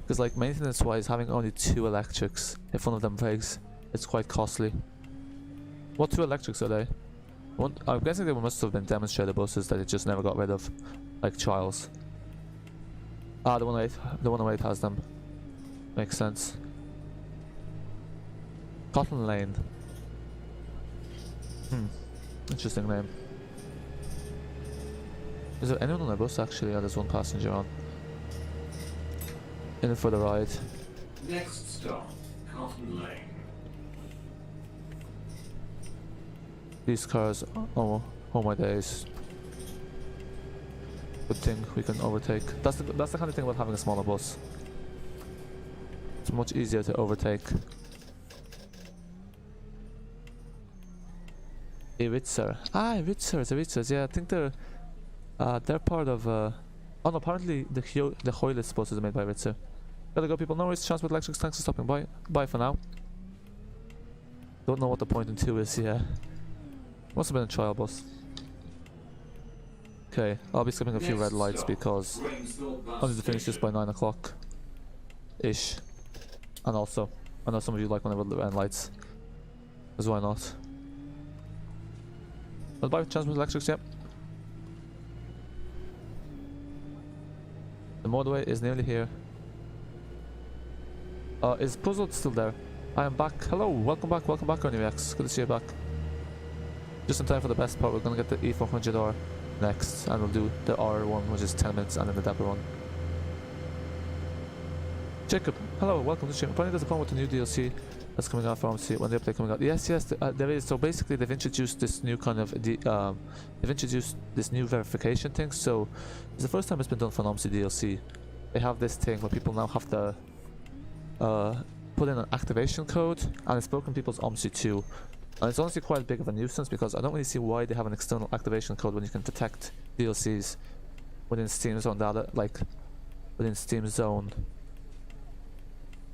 Because like maintenance wise, having only 2 electrics, if one of them breaks, it's quite costly. What 2 electrics are they? I'm guessing they must have been demonstrator buses that it just never got rid of, like trials. Ah, the 108 has them. Makes sense. Cotton Lane. Interesting name. Is there anyone on the bus actually? Yeah, there's one passenger on. In for the ride. Next stop, Cotton Lane. These cars, oh my days. Good thing we can overtake. That's the kind of thing about having a smaller bus. It's much easier to overtake. Iritzer. Ah, Iritzers, yeah, I think they're part of oh no, apparently the Hoylitz buses are made by Iritzer. Gotta go people, no worries, Transport Electrics, thanks for stopping by. Bye for now. Don't know what the point in 2 is, yeah. Must have been a trial bus. Okay, I'll be skipping a few red lights because I need to finish this by 9 o'clock ish. And also, I know some of you like when I run the red lights. Because why not? Goodbye, Transport Electrics, yep. The motorway is nearly here. Is Puzzled still there? I am back. Hello, welcome back, RNUX. Good to see you back. Just in time for the best part, we're gonna get the E400R next, and we'll do the R1, which is 10 minutes, and then the Dapper one. Jacob, hello, welcome to the stream. Apparently there's a problem with the new DLC that's coming out for Omsi when the update coming out. Yes, there is. So basically they've introduced this new kind of, they've introduced this new verification thing. So it's the first time it's been done for an Omsi DLC. They have this thing where people now have to put in an activation code, and it's broken people's Omsi too. And it's honestly quite big of a nuisance because I don't really see why they have an external activation code when you can detect DLCs within Steam Zone data, like within Steam Zone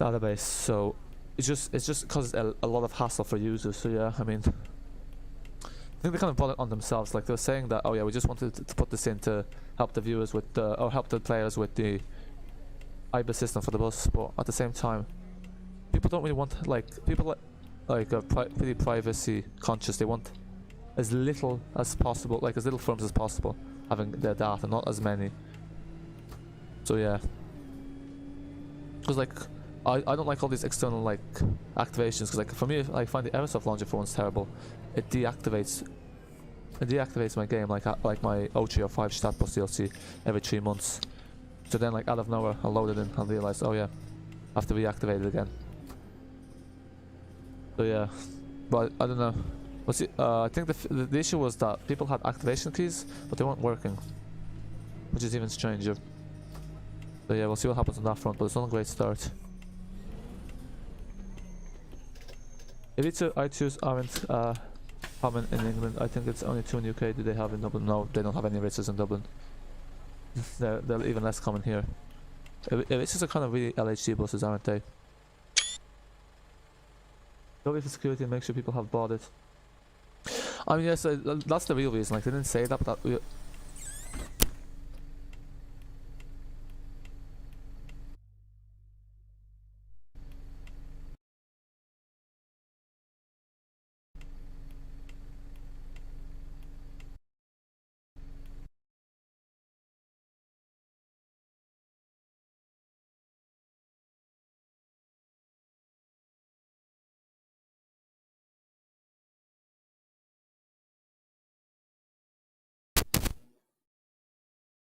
database. So it's just causes a lot of hassle for users. So yeah, I mean, I think they kind of brought it on themselves. Like they're saying that, oh yeah, we just wanted to put this in to help the viewers with the, or help the players with the IBIS system for the bus, but at the same time, people don't really want, like, people like are pretty privacy conscious. They want as little as possible, like as little firms as possible having their data, not as many. So yeah, because like I don't like all these external like activations, because like for me, I find the Airsoft launcher for one's terrible. It deactivates my game, like my 0305 Stat Bus DLC every 3 months. So then like out of nowhere I'll load it in and realize, oh yeah, I have to reactivate it again. So yeah, but I don't know. I think the issue was that people had activation keys, but they weren't working, which is even stranger. So yeah, we'll see what happens on that front, but it's not a great start. If it's I2s aren't common in England, I think it's only 2 in UK. Do they have in Dublin? No, they don't have any riches in Dublin. They're even less common here. Riches are kind of really LHD buses, aren't they? Go for security and make sure people have bought it. I mean, yes, that's the real reason. Like, they didn't say that, but that.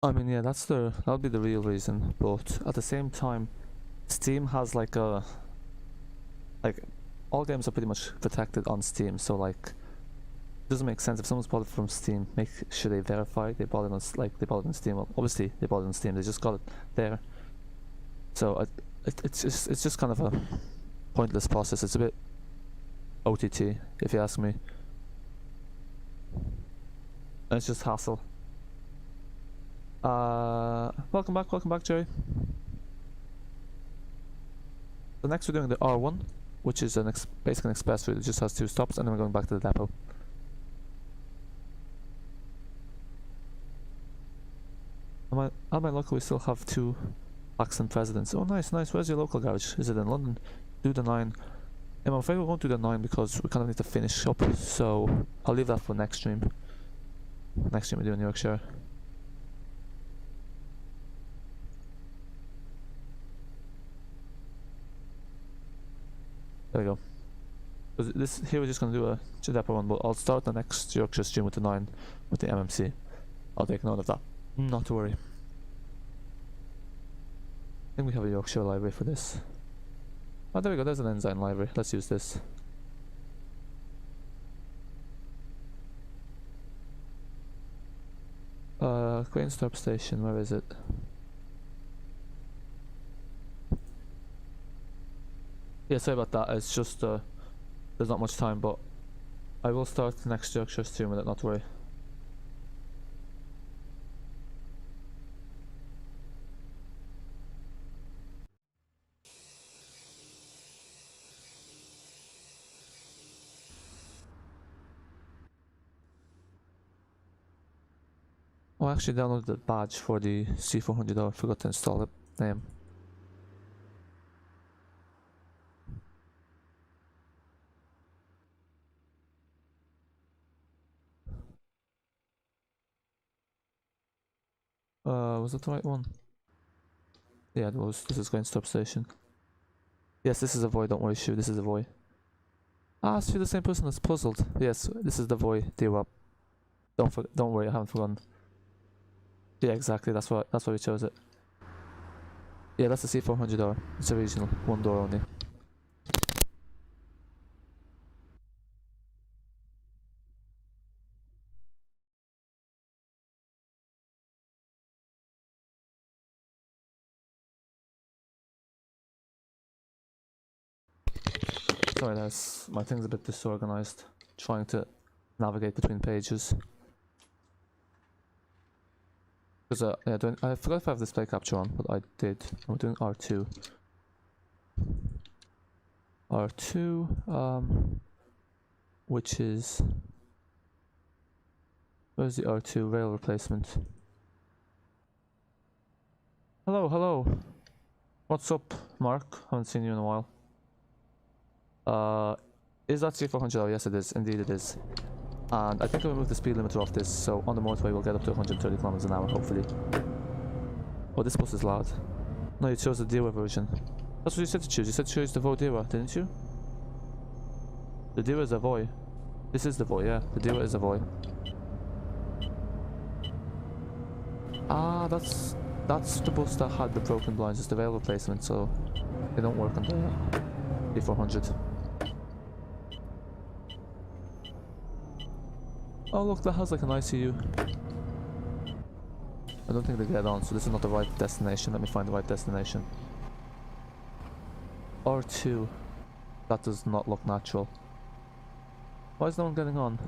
I mean, yeah, that'll be the real reason. But at the same time, Steam has like all games are pretty much protected on Steam. So like, it doesn't make sense if someone's bought it from Steam. Make sure they verify they bought it on they bought it on Steam. Well, obviously they bought it on Steam. They just got it there. So it's just kind of a pointless process. It's a bit OTT, if you ask me. And it's just hassle. Welcome back, Jerry. So next we're doing the R1, which is basically an express route. It just has 2 stops, and then we're going back to the depot. At my local, we still have 2 Saxon presidents. Oh, nice. Where's your local garage? Is it in London? Do the 9. I'm afraid we won't do the 9 because we kind of need to finish up. So I'll leave that for next stream. Next stream we do in Yorkshire. There we go. This here we're just gonna do a depot one, but I'll start the next Yorkshire stream with the 9 with the MMC. I'll take note of that. Not to worry. I think we have a Yorkshire library for this. Oh, there we go. There's an Ensign library. Let's use this. Cranestorp Station. Where is it? Yeah, sorry about that. It's just there's not much time, but I will start the next Yorkshire stream with it. Not to worry. Oh, I actually downloaded the badge for the C400. I forgot to install the name. Was that the right one? Yeah, it was. This is going stop station. Yes, this is a Voith, don't worry, shoot, this is a Voith. Ah, so you're the same person that's puzzled. Yes, this is the Voith, Diwa. Don't worry, I haven't forgotten. Yeah, exactly, that's why we chose it. Yeah, that's the C400R. It's a regional, one door only. Sorry, my thing's a bit disorganized. Trying to navigate between pages. Because yeah, I forgot if I have display capture on, but I did. I'm doing R2. R2, which is... Where's the R2 rail replacement? Hello. What's up, Mark? Haven't seen you in a while. Is that C400? Oh, yes it is. Indeed it is. And I think I removed the speed limiter off this, so on the motorway we'll get up to 130 kilometers an hour, hopefully. Oh, this bus is loud. No, you chose the Diwa version. That's what you said to choose. You said to choose the Voith Diwa, didn't you? The Diwa is a Voith. This is the Voith, yeah. The Diwa is a Voith. Ah, that's the bus that had the broken blinds. It's the rail replacement, so they don't work on the D400. Oh look, that has like an ICU. I don't think they get on, so this is not the right destination. Let me find the right destination. R2. That does not look natural. Why is no one getting on?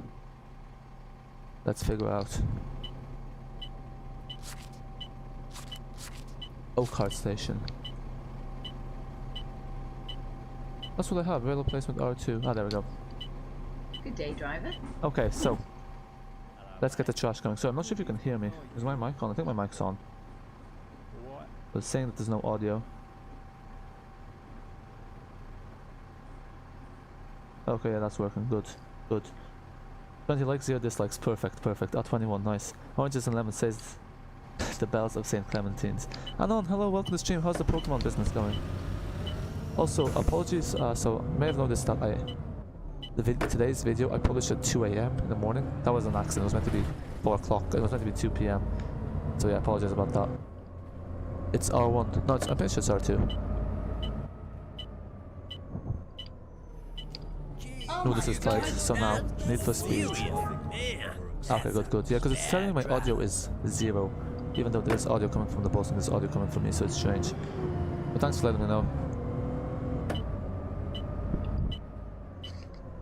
Let's figure out. Oakhart Station. That's what I have, rail replacement R2. Ah, there we go. Good day, driver. Okay, so let's get the trash going. So I'm not sure if you can hear me. Is my mic on? I think my mic's on. But it's saying that there's no audio. Okay, yeah, that's working. Good. 20 likes, 0 dislikes. Perfect. R21, nice. Oranges and lemons says the bells of St. Clementines. Anon, hello, welcome to the stream. How's the Pokemon business going? Also, apologies. So you may have noticed that today's video I published at 2 AM in the morning. That was an accident. It was meant to be 4 o'clock. It was meant to be 2 PM. So yeah, apologize about that. It's R1. No, I'm pretty sure it's R2. Oh, this is like somehow Need for Speed. Okay, good. Yeah, because it's telling me my audio is 0, even though there's audio coming from the bus and there's audio coming from me, so it's strange. But thanks for letting me know.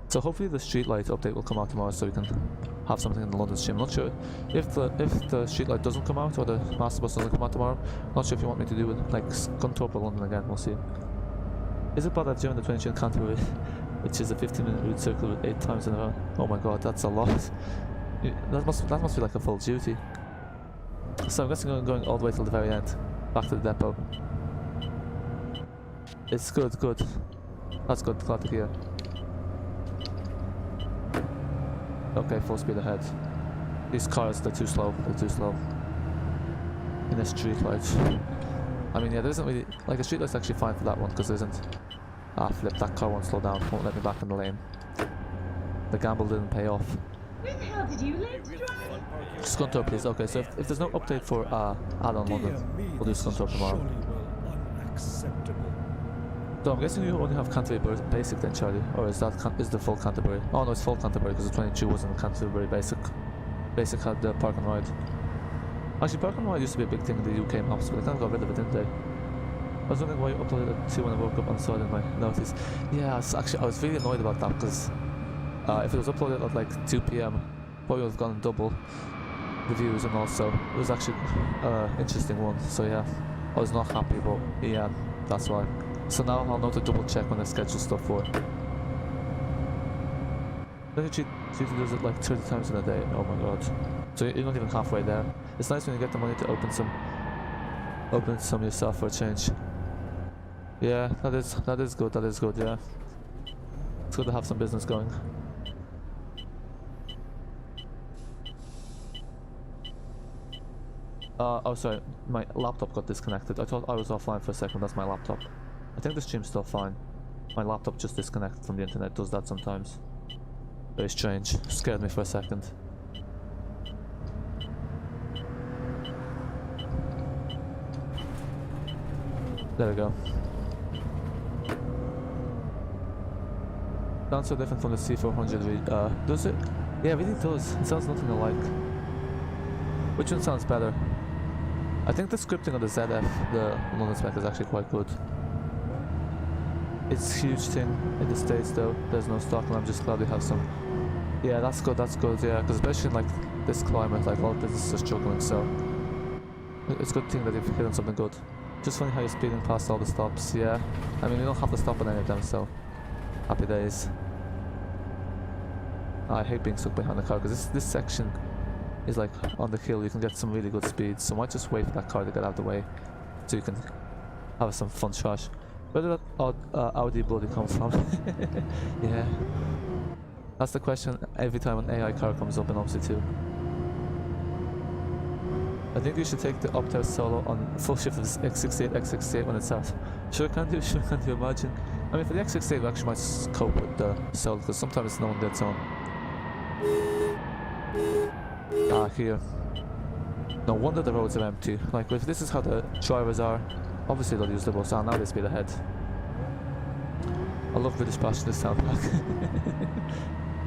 So hopefully the Streetlite update will come out tomorrow, so we can have something in the London stream. I'm not sure if the Streetlite doesn't come out or the Master Bus doesn't come out tomorrow. Not sure if you want me to do it like Scunthorpe or London again. We'll see. Is it bad I've driven the 20 in Canterbury, which is a 15-minute route circle 8 times in a row? Oh my god, that's a lot. That must be like a full duty. So I'm guessing I'm going all the way till the very end, back to the depot. It's good. That's good. Glad to hear. Okay, full speed ahead. These cars, they're too slow. In a street light. I mean, yeah, there isn't really... Like, the street light's actually fine for that one, because there isn't... Ah, flip, that car won't slow down. Won't let me back in the lane. The gamble didn't pay off. Where the hell did you live, driver? Scunthorpe, please. Okay, so if there's no update for Addon London, we'll do Scunthorpe tomorrow. So I'm guessing you only have Canterbury Basic then, Charlie? Or is the full Canterbury? Oh no, it's full Canterbury because the 22 wasn't Canterbury Basic. Basic had the Park and Ride. Actually, Park and Ride used to be a big thing in the UK maps, but they kind of got rid of it, didn't they? I was wondering why you uploaded it at 2 when I woke up and saw it in my notice. Yeah, I was really annoyed about that because if it was uploaded at like 2 PM, probably would have gone double the views, and also it was actually an interesting one. So yeah, I was not happy, but yeah, that's why. So now I'll know to double check when I schedule stuff for it. Then she does it like 30 times in a day. Oh my god. So you're not even halfway there. It's nice when you get the money to open some yourself for a change. Yeah, that is good, yeah. It's good to have some business going. Oh sorry, my laptop got disconnected. I thought I was offline for a second. That's my laptop. I think the stream's still fine. My laptop just disconnected from the internet. Does that sometimes. Very strange. Scared me for a second. There we go. Sounds so different from the C400. Does it? Yeah, it really does. It sounds nothing alike. Which one sounds better? I think the scripting of the ZF, the London spec, is actually quite good. It's a huge thing in the States though. There's no stock, and I'm just glad we have some. Yeah, that's good, yeah, because especially in like this climate, like all businesses are struggling, so it's a good thing that you've hit on something good. Just funny how you're speeding past all the stops, yeah. I mean, you don't have to stop at any of them, so happy days. I hate being stuck behind the car, because this section is like on the hill. You can get some really good speed, so I might just wait for that car to get out of the way so you can have some fun trash. Where did that odd Audi bloody come from? Yeah, that's the question every time an AI car comes up in Omsi 2. I think you should take the up-tilt solo on full shift of X68, X68 when it's out. Sure can do, imagine. I mean, for the X68 we actually might cope with the solo, because sometimes no one gets on. Ah, here. No wonder the roads are empty. Like, if this is how the drivers are, obviously they'll use the bus. Now they speed ahead. I love British passion, this sound pack.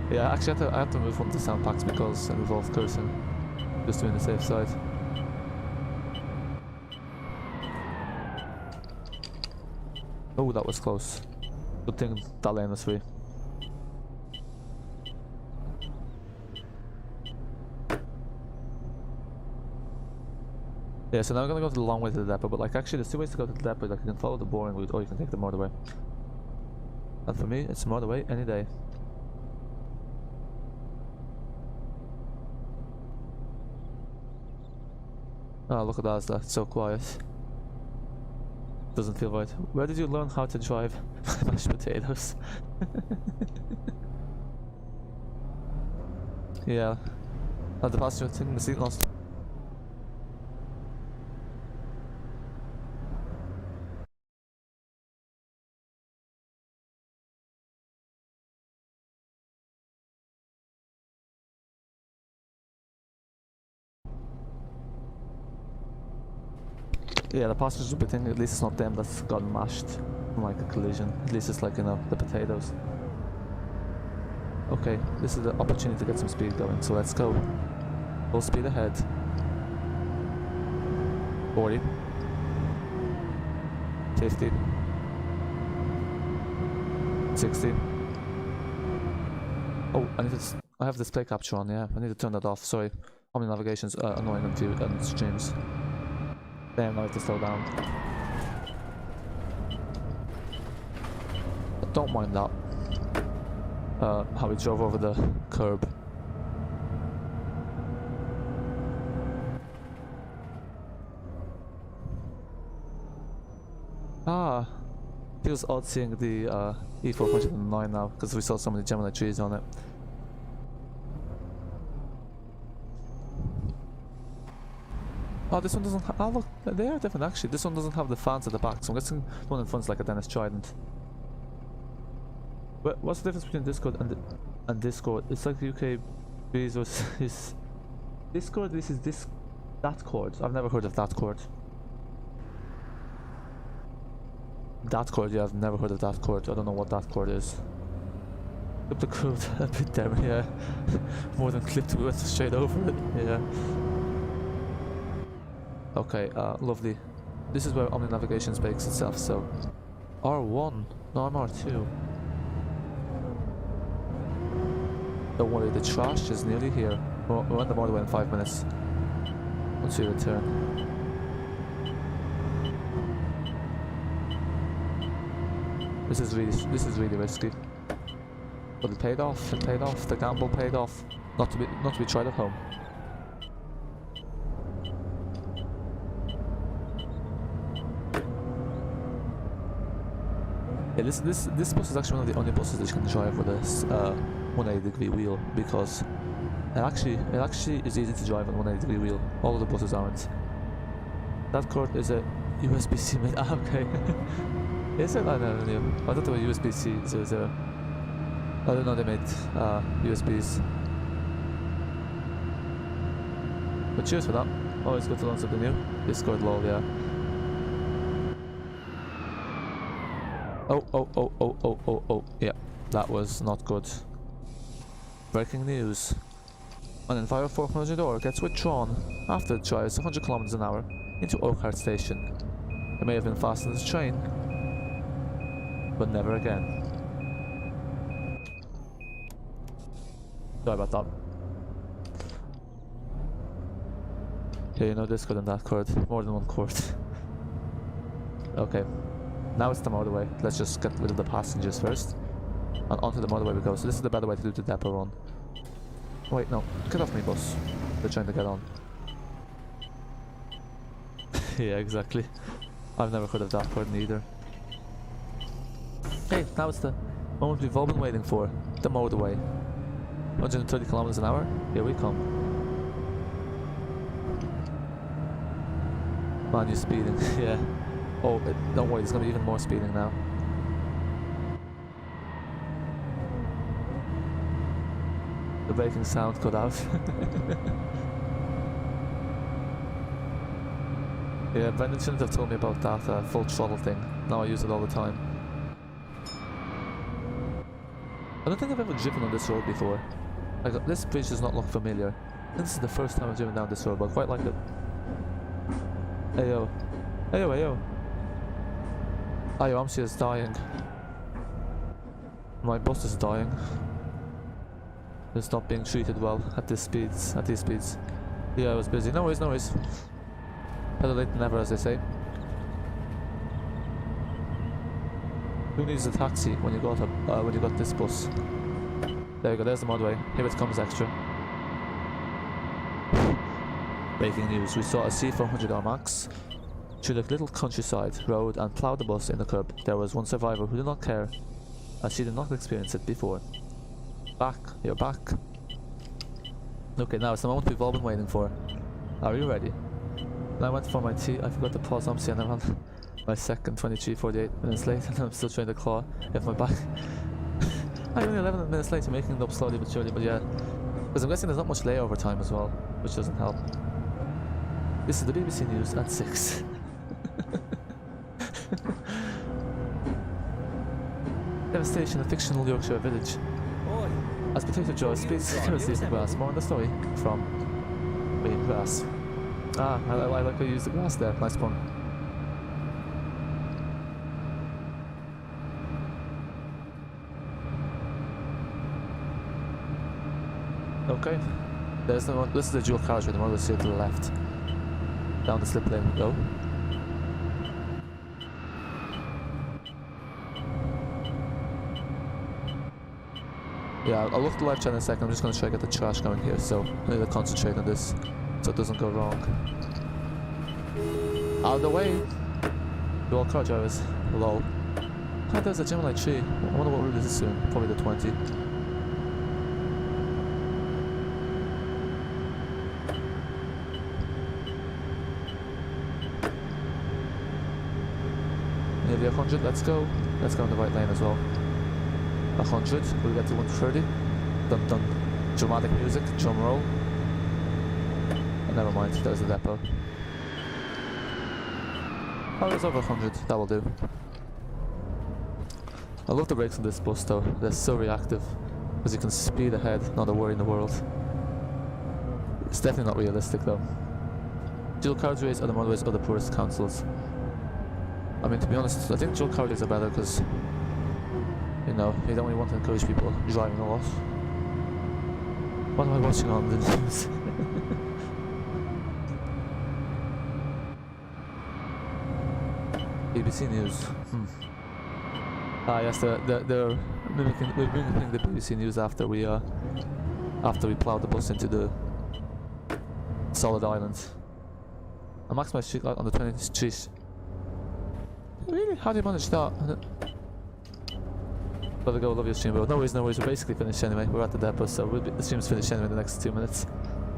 Yeah, actually I had to move one of the sound packs because it involved cursing, just to be on the safe side. Oh, that was close. Good thing that lane was free. Yeah, so now we're gonna go to the long way to the depot, but like actually there's two ways to go to the depot. Like you can follow the boring route or you can take the motorway. And for me, it's motorway any day. Oh, look at that, that's so quiet. Doesn't feel right. Where did you learn how to drive mashed potatoes? Yeah. Oh, the passenger taking the seat lost. Yeah, the passengers will be thinking at least it's not them that's gotten mashed from like a collision. At least it's like, you know, the potatoes. Okay, this is the opportunity to get some speed going, so let's go. Full speed ahead. 40. 50. 60. Oh, I have display capture on, yeah. I need to turn that off, sorry. Omni navigation's annoying on streams. Damn, now I have to slow down. But don't mind that. How we drove over the curb. Ah, feels odd seeing the E409 now because we saw so many Gemini trees on it. Oh, this one doesn't have. Oh, look, they are different actually. This one doesn't have the fans at the back, so I'm guessing the one in front's like a Dennis Trident. But what's the difference between Discord and Discord? It's like UK Bezos is Discord. This is that chord. I've never heard of that chord. That chord, yeah, I've never heard of that chord. I don't know what that chord is. Clip the code a bit there, yeah. More than clipped, we went straight over it, yeah. Okay, lovely. This is where Omni Navigation bakes itself, so... R1, no, I'm R2. Don't worry, the trash is nearly here. We're on the motorway in 5 minutes. Once we return. This is really risky. But it paid off, the gamble paid off. Not to be tried at home. Yeah, this bus is actually one of the only buses that you can drive with a 180-degree wheel, because it actually is easy to drive on a 180-degree wheel. All of the buses aren't. That cord is a USB-C made. Ah, okay. Is it? I never knew. I thought they were USB-C 00. I didn't know they made USBs. But cheers for that. Always good to learn something new. Discord lol, yeah. Oh. Yeah, that was not good. Breaking news. An Enviro 400 door gets withdrawn after it drives 100 km an hour into Oakhart Station. It may have been faster than the train, but never again. Sorry about that. Yeah, you know this cord and that cord. More than one cord. Okay. Now it's the motorway. Let's just get rid of the passengers first. And onto the motorway we go. So this is the better way to do the depot run. Wait, no. Get off me, bus. They're trying to get on. Yeah, exactly. I've never heard of that cord either. Hey, now it's the moment we've all been waiting for. The motorway. 130 kilometers an hour. Here we come. Man, you're speeding. Yeah. Oh, don't worry, there's gonna be even more speeding now. The braking sound cut out. Yeah, Brendan shouldn't have told me about that full throttle thing. Now I use it all the time. I don't think I've ever driven on this road before. Like, this bridge does not look familiar. This is the first time I've driven down this road, but I quite like it. Ayo. Ayo. Ayo, Omsi is dying. My bus is dying. It's not being treated well at these speeds. Yeah, I was busy. No worries. Better late than never, as they say. Who needs a taxi when you got this bus? There you go. There's the motorway. Here it comes extra. Breaking news: we saw a C400R Max through the little countryside road and ploughed the bus in the curb. There was one survivor who did not care, as she did not experience it before. You're back. Okay, now it's the moment we've all been waiting for. Are you ready? When I went for my tea, I forgot to pause Omsi and I'm on my second 48 minutes late and I'm still trying to claw at my back. I'm only 11 minutes late, so making it up slowly but surely, but yeah. Because I'm guessing there's not much layover time as well, which doesn't help. This is the BBC News at 6. Devastation, a fictional Yorkshire village. Oi. As Potato Joe speaks carelessly in the grass. More on the story from grass. Ah, I like how you use the grass there. Nice pun. Okay. There's the one. This is the dual carriageway. The one that's here to the left. Down the slip lane we go. Yeah, I'll look at the live chat in a second. I'm just going to try to get the trash going here, so I need to concentrate on this so it doesn't go wrong. Out of the way! Dual car drivers. Lol. Ah, there's a Gemini tree. I wonder what route this is soon. Probably the 20. Nearly 100, let's go. Let's go in the right lane as well. 100, we'll get to 130. Dun dun. Dramatic music, drum roll. Oh, never mind, there's the depot. Oh, it's over 100, that will do. I love the brakes on this bus though, they're so reactive. Because you can speed ahead, not a worry in the world. It's definitely not realistic though. Dual carriageways are the motorways of the poorest councils. I mean, to be honest, I think dual carriageways are better because, you know, you don't really want to encourage people driving a lot. What am I watching on the news? BBC News. Ah yes, they're mimicking the BBC News after we plowed the bus into the solid island. I maxed my street light on the 20th street. Really? How do you manage that? Gotta go, love your stream, bro. No worries, we're basically finished anyway. We're at the depot, so the stream's finished anyway in the next 2 minutes.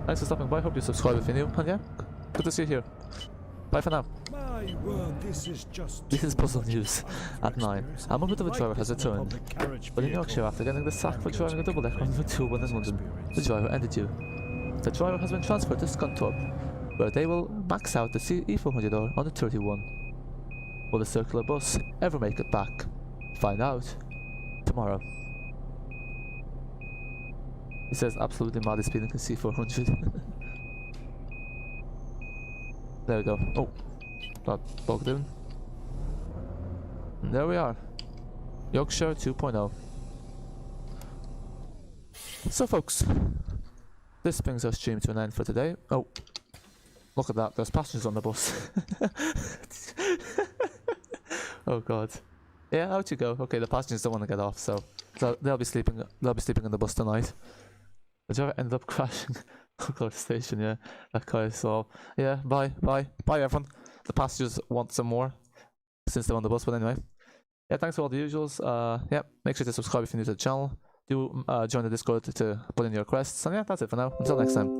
Thanks for stopping by, hope you subscribe if you're new, and yeah, good to see you here. Bye for now. My word, this is just This is too puzzle much news. fun for At 9, experienced. a member of the Like driver has this in a returned. public carriage But in vehicle. Yorkshire, after getting the sack for driving a double-decker on the 2-1 in London, the driver ended due. The driver has been transferred to Scunthorpe, where they will max out the E400R on the 31. Will the circular bus ever make it back? Find out tomorrow. He says absolutely mad speeding in C400. There we go. Oh, got bogged in. And there we are. Yorkshire 2.0. So folks, this brings our stream to an end for today. Oh, look at that, there's passengers on the bus. Oh god. Yeah, out you go. Okay, the passengers don't want to get off, so they'll be sleeping on the bus tonight. The driver ended up crashing the station, yeah. That guy, so yeah, bye everyone. The passengers want some more since they're on the bus, but anyway. Yeah, thanks for all the usuals. Yeah, make sure to subscribe if you're new to the channel. Do join the Discord to put in your requests. And yeah, that's it for now. Until next time.